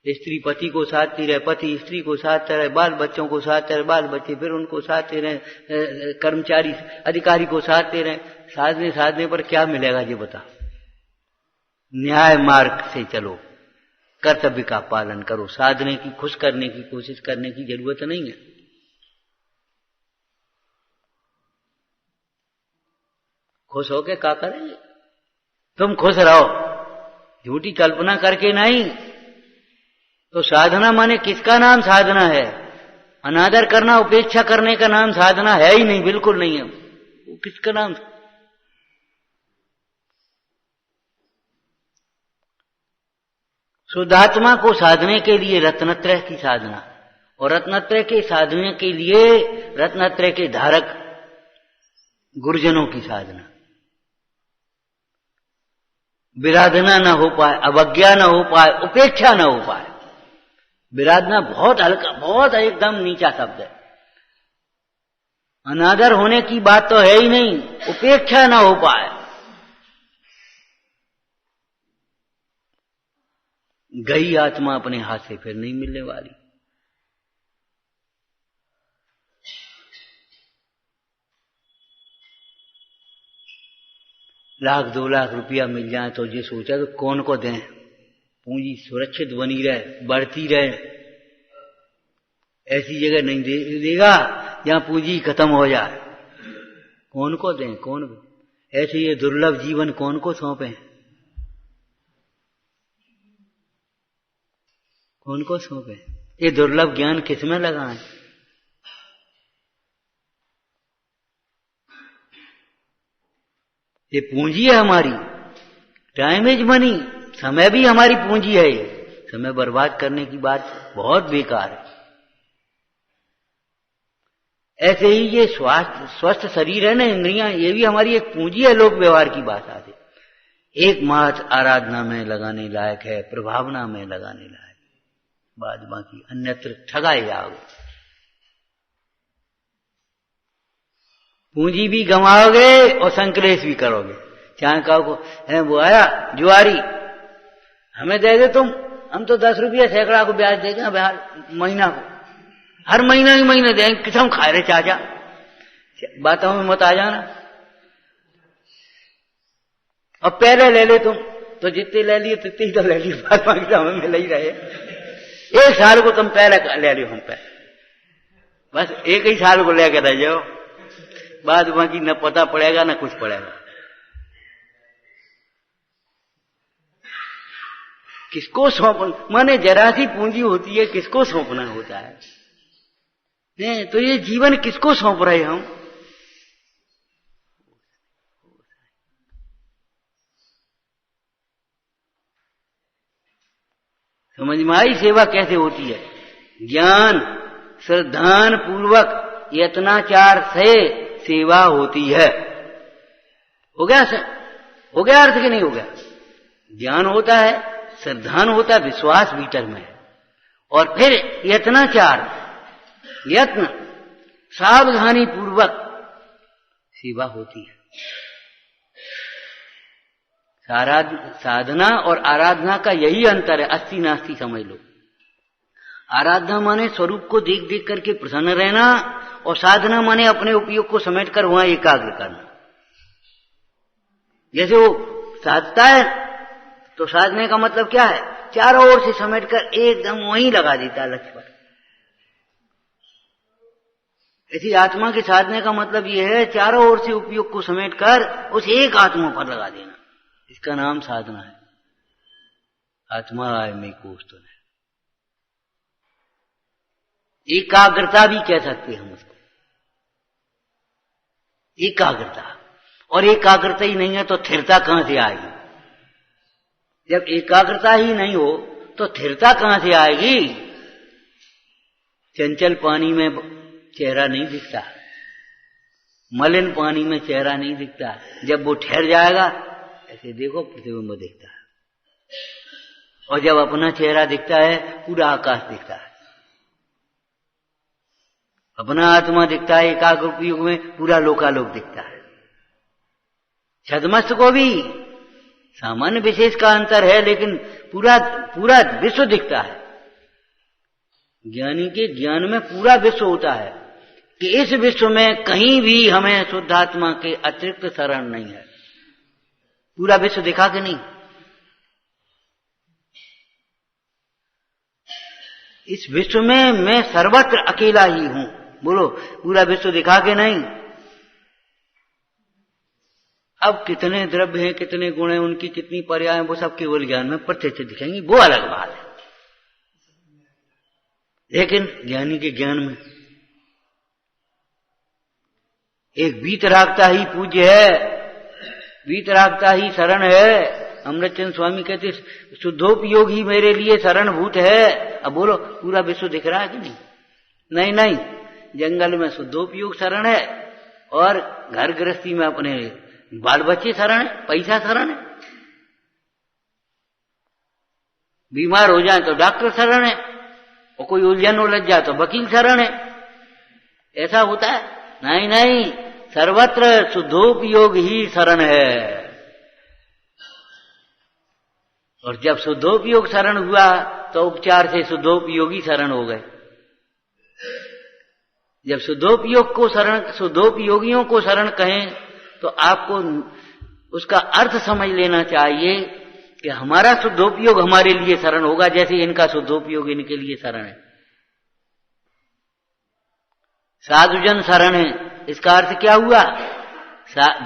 स्त्री पति को साधती रहे, पति स्त्री को साधते रहे, बाल बच्चों को साधते रहे, बाल बच्चे फिर उनको साधते रहे, कर्मचारी अधिकारी को साधते रहे। साधने साधने पर क्या मिलेगा ये बता? न्याय मार्ग से चलो, कर्तव्य का पालन करो, साधने की खुश करने की कोशिश करने की जरूरत नहीं है। खुश होके क्या करेंगे? तुम खुश रहो, झूठी कल्पना करके नहीं। तो साधना माने किसका नाम साधना है? अनादर करना, उपेक्षा करने का नाम साधना है ही नहीं, बिल्कुल नहीं है। वो किसका नाम? शुद्धात्मा को साधने के लिए रत्नत्रय की साधना, और रत्नत्रय के साधने के लिए रत्नत्रय के धारक गुरुजनों की साधना। विराधना न हो पाए, अवज्ञा न हो पाए, उपेक्षा न हो पाए। विराधना बहुत हल्का, बहुत एकदम नीचा शब्द है। अनादर होने की बात तो है ही नहीं, उपेक्षा न हो पाए। गई आत्मा अपने हाथ से फिर नहीं मिलने वाली। लाख 2 लाख रुपया मिल जाए तो ये सोचा तो कौन को दें, पूंजी सुरक्षित बनी रहे, बढ़ती रहे। ऐसी जगह नहीं देगा जहां पूंजी खत्म हो जाए। कौन को दें, कौन को? ऐसे ये दुर्लभ जीवन कौन को सौंपे, कौन को सौंपे? ये दुर्लभ ज्ञान किसमें लगाएं? ये पूंजी है हमारी, टाइम इज मनी, समय भी हमारी पूंजी है। ये समय बर्बाद करने की बात बहुत बेकार है। ऐसे ही ये स्वस्थ शरीर है ना, इंद्रियां, ये भी हमारी एक पूंजी है। लोक व्यवहार की बात आती, एकमात्र आराधना में लगाने लायक है, प्रभावना में लगाने लायक, बाद बाकी अन्यत्र ठगाए जाओगे। पूंजी भी गंवाओगे और संकलेश भी करोगे। चाहे कहो है वो आया जुआरी, हमें दे दे तुम, हम तो 10 रुपया सैकड़ा को ब्याज देंगे महीना को, हर महीना ही महीने देंगे। किसम खाए रे चाचा, बातों में मत आ जाना। और पहले ले ले तुम, तो जितने ले लिए तितने ही तो ले लिए, बाद बाकी तो हमें मिल ही रहे। 1 साल को तुम पहले ले लियो हम पे, बस 1 ही साल को लेकर रह जाओ, बाद बाकी न पता पड़ेगा न कुछ पड़ेगा। किसको सौंप, माने जरा सी पूंजी होती है, किसको सौंपना होता है? तो ये जीवन किसको सौंप रहे हम? समझ में आई सेवा कैसे होती है? ज्ञान श्रद्धान पूर्वक यत्नाचार से सेवा होती है। हो गया सर? हो गया अर्थ कि नहीं हो गया? ज्ञान होता है, श्रद्धान होता है, विश्वास भीतर में है, और फिर यत्नाचार, यत्न सावधानी पूर्वक सेवा होती है। साधना और आराधना का यही अंतर है, अस्ति नास्ति समझ लो। आराधना माने स्वरूप को देख देख करके प्रसन्न रहना, और साधना माने अपने उपयोग को समेटकर वहां एकाग्र करना। जैसे वो साधता है तो साधने का मतलब क्या है? चारों ओर से समेटकर एकदम वहीं लगा देता है लक्ष्य पर। ऐसी आत्मा के साधने का मतलब यह है चारों ओर से उपयोग को समेटकर उस एक आत्मा पर लगा देना। इसका नाम साधना है। आत्मा आय में कोष तो नहीं, एकाग्रता भी कह सकते हैं हम उसको, एकाग्रता। और एकाग्रता ही नहीं है तो स्थिरता कहां से आएगी? जब एकाग्रता ही नहीं हो तो स्थिरता कहां से आएगी? चंचल पानी में चेहरा नहीं दिखता, मलिन पानी में चेहरा नहीं दिखता। जब वो ठहर जाएगा, ऐसे देखो प्रतिबिंब दिखता है, और जब अपना चेहरा दिखता है पूरा आकाश दिखता है, अपना आत्मा दिखता है एकाग्र उपयोग में पूरा लोकालोक दिखता है। छद्मस्त को भी सामान्य विशेष का अंतर है, लेकिन पूरा पूरा विश्व दिखता है। ज्ञानी के ज्ञान में पूरा विश्व होता है कि इस विश्व में कहीं भी हमें शुद्धात्मा के अतिरिक्त शरण नहीं है। पूरा विश्व दिखा कि नहीं? इस विश्व में मैं सर्वत्र अकेला ही हूं। बोलो, पूरा विश्व दिखा के नहीं? अब कितने द्रव्य हैं, कितने गुण हैं, उनकी कितनी पर्याय हैं, वो सब केवल ज्ञान में प्रत्यक्ष दिखेंगी, वो अलग बात है। लेकिन ज्ञानी के ज्ञान में एक वीतरागता ही पूज्य है, वीतरागता ही शरण है। अमृतचंद स्वामी कहते शुद्धोपयोग ही मेरे लिए शरणभूत है। अब बोलो, पूरा विश्व दिख रहा है कि नहीं? नहीं नहीं, जंगल में शुद्धोपयोग शरण है, और घर गृहस्थी में अपने बाल बच्चे शरण है, पैसा शरण है। बीमार हो जाए तो डॉक्टर शरण है, और कोई उलझन उलझ जाए तो वकील शरण है। ऐसा होता है? नहीं नहीं, सर्वत्र शुद्धोपयोग ही शरण है। और जब शुद्धोपयोग शरण हुआ तो उपचार से शुद्धोपयोगी शरण हो गए। जब शुद्धोपयोगियों को शरण कहें तो आपको उसका अर्थ समझ लेना चाहिए कि हमारा शुद्धोपयोग हमारे लिए शरण होगा, जैसे इनका शुद्धोपयोग इनके लिए शरण है। साधुजन शरण है, इसका अर्थ क्या हुआ?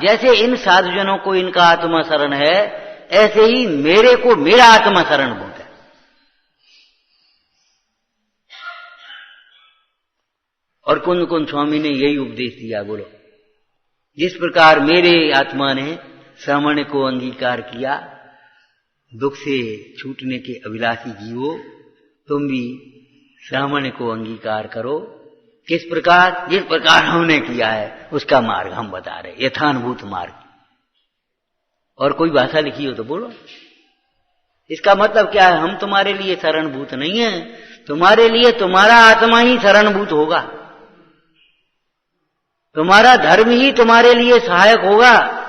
जैसे इन साधुजनों को इनका आत्मा शरण है, ऐसे ही मेरे को मेरा आत्मा शरणभूत है। और कुंद कुंद स्वामी ने यही उपदेश दिया। बोलो, जिस प्रकार मेरे आत्मा ने श्रवण को अंगीकार किया, दुख से छूटने के अभिलाषी जीवो, तुम भी श्रवण को अंगीकार करो। किस प्रकार? जिस प्रकार हमने किया है उसका मार्ग हम बता रहे, यथानुभूत मार्ग। और कोई भाषा लिखी हो तो बोलो। इसका मतलब क्या है? हम तुम्हारे लिए शरणभूत नहीं है, तुम्हारे लिए तुम्हारा आत्मा ही शरणभूत होगा। तुम्हारा धर्म ही तुम्हारे लिए सहायक होगा।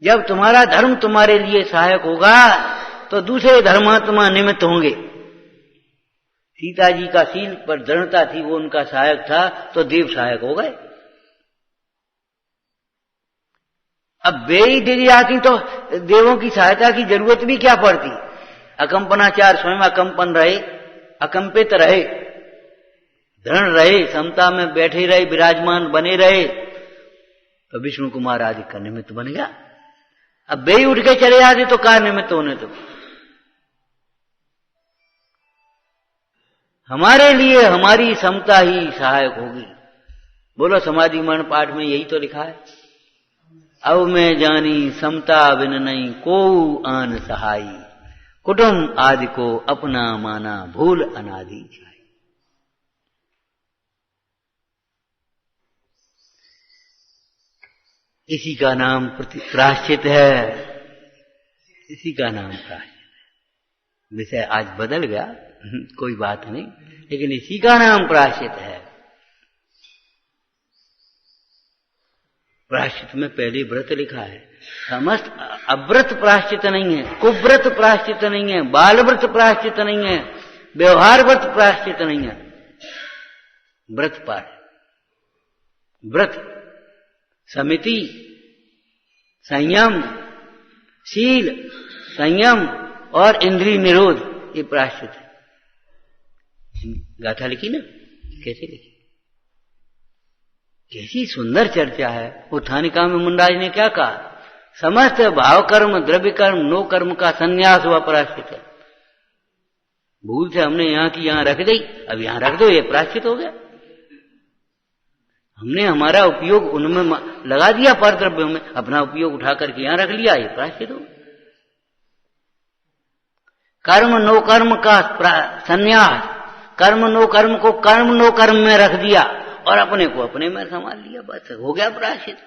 जब तुम्हारा धर्म तुम्हारे लिए सहायक होगा तो दूसरे धर्मात्मा निमित्त होंगे। सीता जी का शील पर दृढ़ता थी, वो उनका सहायक था, तो देव सहायक हो गए। अब बेई दीदी आती तो देवों की सहायता की जरूरत भी क्या पड़ती? अकंपनाचार स्वयं अकंपन रहे, अकंपित रहे, दृढ़ रहे, समता में बैठे रहे, विराजमान बने रहे, तो विष्णु कुमार आदि का निमित्त बन गया। अब बेई उठ के चले जाते तो का निमित्त होने तो? हमारे लिए हमारी समता ही सहायक होगी। बोलो, समाधि मरण पाठ में यही तो लिखा है। अब मैं जानी समता बिन नहीं को आन सहाई, कुटुंब आदि को अपना माना भूल अनादि छाई। इसी का नाम प्रायश्चित है, इसी का नाम प्रायश्चित है। विषय आज बदल गया, कोई बात नहीं, लेकिन इसी का नाम प्रायश्चित है। प्रायश्चित में पहले व्रत लिखा है। समस्त अव्रत प्रायश्चित नहीं है, कुव्रत प्रायश्चित नहीं है, बाल व्रत प्रायश्चित नहीं है, व्यवहार व्रत प्रायश्चित नहीं है। व्रत पाठ, व्रत, समिति, संयम, शील, संयम और इंद्रिय निरोध, ये प्रायश्चित है। गाथा लिखी ना, कैसे लिखी? कैसी सुंदर चर्चा है। उत्थानिका में मुंडाज ने क्या कहा? समस्त भाव कर्म, द्रव्य कर्म, नो कर्म का संन्यास हुआ प्रायश्चित है। भूल से हमने यहाँ की यहाँ रख दी, अब यहाँ रख दो, ये प्रायश्चित हो गया। हमने हमारा उपयोग उनमें लगा दिया, पर द्रव्यों में अपना उपयोग उठा करके यहाँ रख लिया, ये प्रायश्चित हो। कर्म नो कर्म का संन्यास, कर्म नो कर्म को कर्म नो कर्म में रख दिया और अपने को अपने में संभाल लिया, बस हो गया प्रायश्चित।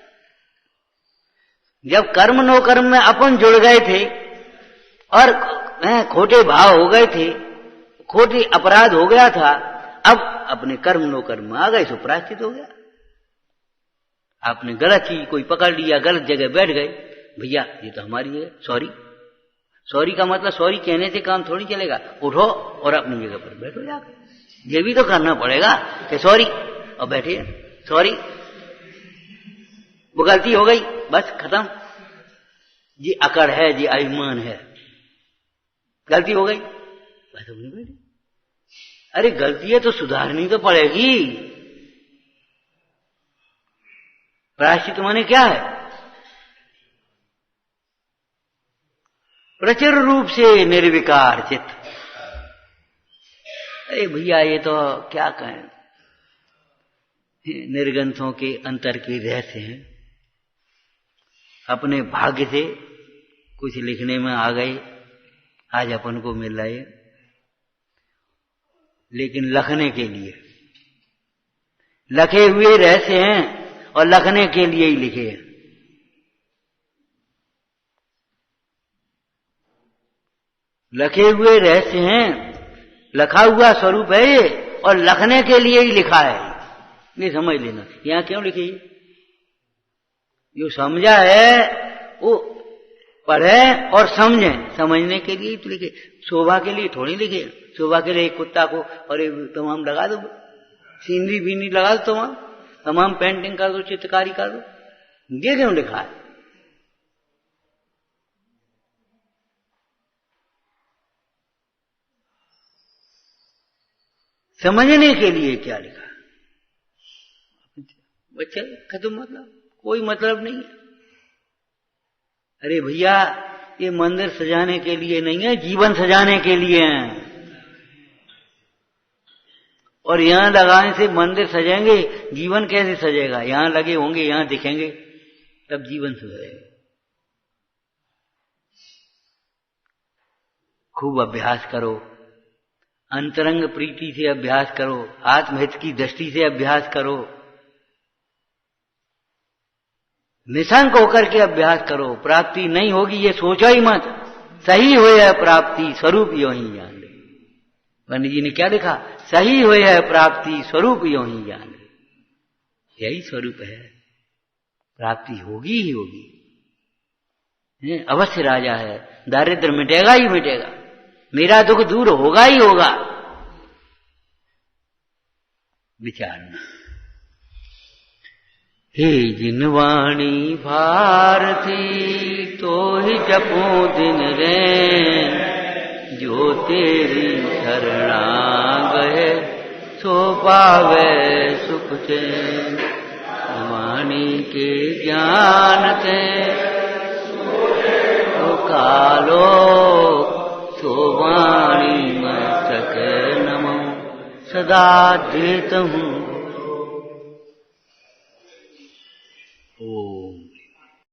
जब कर्म नो कर्म में अपन जुड़ गए थे और खोटे भाव हो गए थे, खोटे अपराध हो गया था, अब अपने कर्म नो कर्म में आ गए तो प्रायश्चित हो गया। आपने गलत चीज कोई पकड़ लिया, गलत जगह बैठ गए, भैया ये तो हमारी है, सॉरी। सॉरी का मतलब सॉरी कहने से काम थोड़ी चलेगा, उठो और अपनी जगह पर बैठो जाकर। ये भी तो करना पड़ेगा कि सॉरी, और बैठिए, सॉरी, वो गलती हो गई, बस खत्म। ये अकड़ है, ये अभिमान है, गलती हो गई, बस अपनी बैठे। अरे गलती है तो सुधारनी तो पड़ेगी। प्रायश्चित माने क्या है? प्रचुर रूप से निर्विकार चित्त। अरे भैया ये तो क्या कहें, निर्ग्रंथों के अंतर के रहस्य हैं। अपने भाग्य से कुछ लिखने में आ गए, आज अपन को मिल रहे, लेकिन लखने के लिए लखे हुए रहस्य हैं और लखने के लिए ही लिखे हैं। लखे हुए रहस्य हैं, लखा हुआ स्वरूप है ये, और लखने के लिए ही लिखा है, ये समझ लेना। यहां क्यों लिखी? जो समझा है वो पढ़े और समझे, समझने के लिए तो लिखे, शोभा के लिए थोड़ी लिखे। शोभा के लिए एक कुत्ता को और एक तमाम लगा दो, सीनरी बीनरी लगा दो, तमाम पेंटिंग कर दो, चित्रकारी कर दो, ये क्यों लिखा है? समझने के लिए क्या लिखा? बच्चे खत्म, मतलब कोई मतलब नहीं है। अरे भैया, ये मंदिर सजाने के लिए नहीं है, जीवन सजाने के लिए है। और यहां लगाने से मंदिर सजेंगे, जीवन कैसे सजेगा? यहां लगे होंगे, यहां दिखेंगे, तब जीवन सजेगा। खूब अभ्यास करो, अंतरंग प्रीति से अभ्यास करो, आत्महित की दृष्टि से अभ्यास करो, निशंक होकर के अभ्यास करो। प्राप्ति नहीं होगी ये सोचो ही मत, सही हो है प्राप्ति स्वरूप यो ही जान ले। पंडित जी ने क्या लिखा? सही हो है प्राप्ति स्वरूप यो ही जान ले। यही स्वरूप है, प्राप्ति होगी ही होगी। अवश्य राजा है, दारिद्र मिटेगा ही मिटेगा, मेरा दुख दूर होगा ही होगा। विचारना। हे जिनवाणी भारती तो ही जपो दिन रैन, जो तेरी शरणा गए सो पावे सुख चैन। वाणी के ज्ञान ते तो कालो, सो वाणी मस्तक नमो सदा देत हूँ। ओम।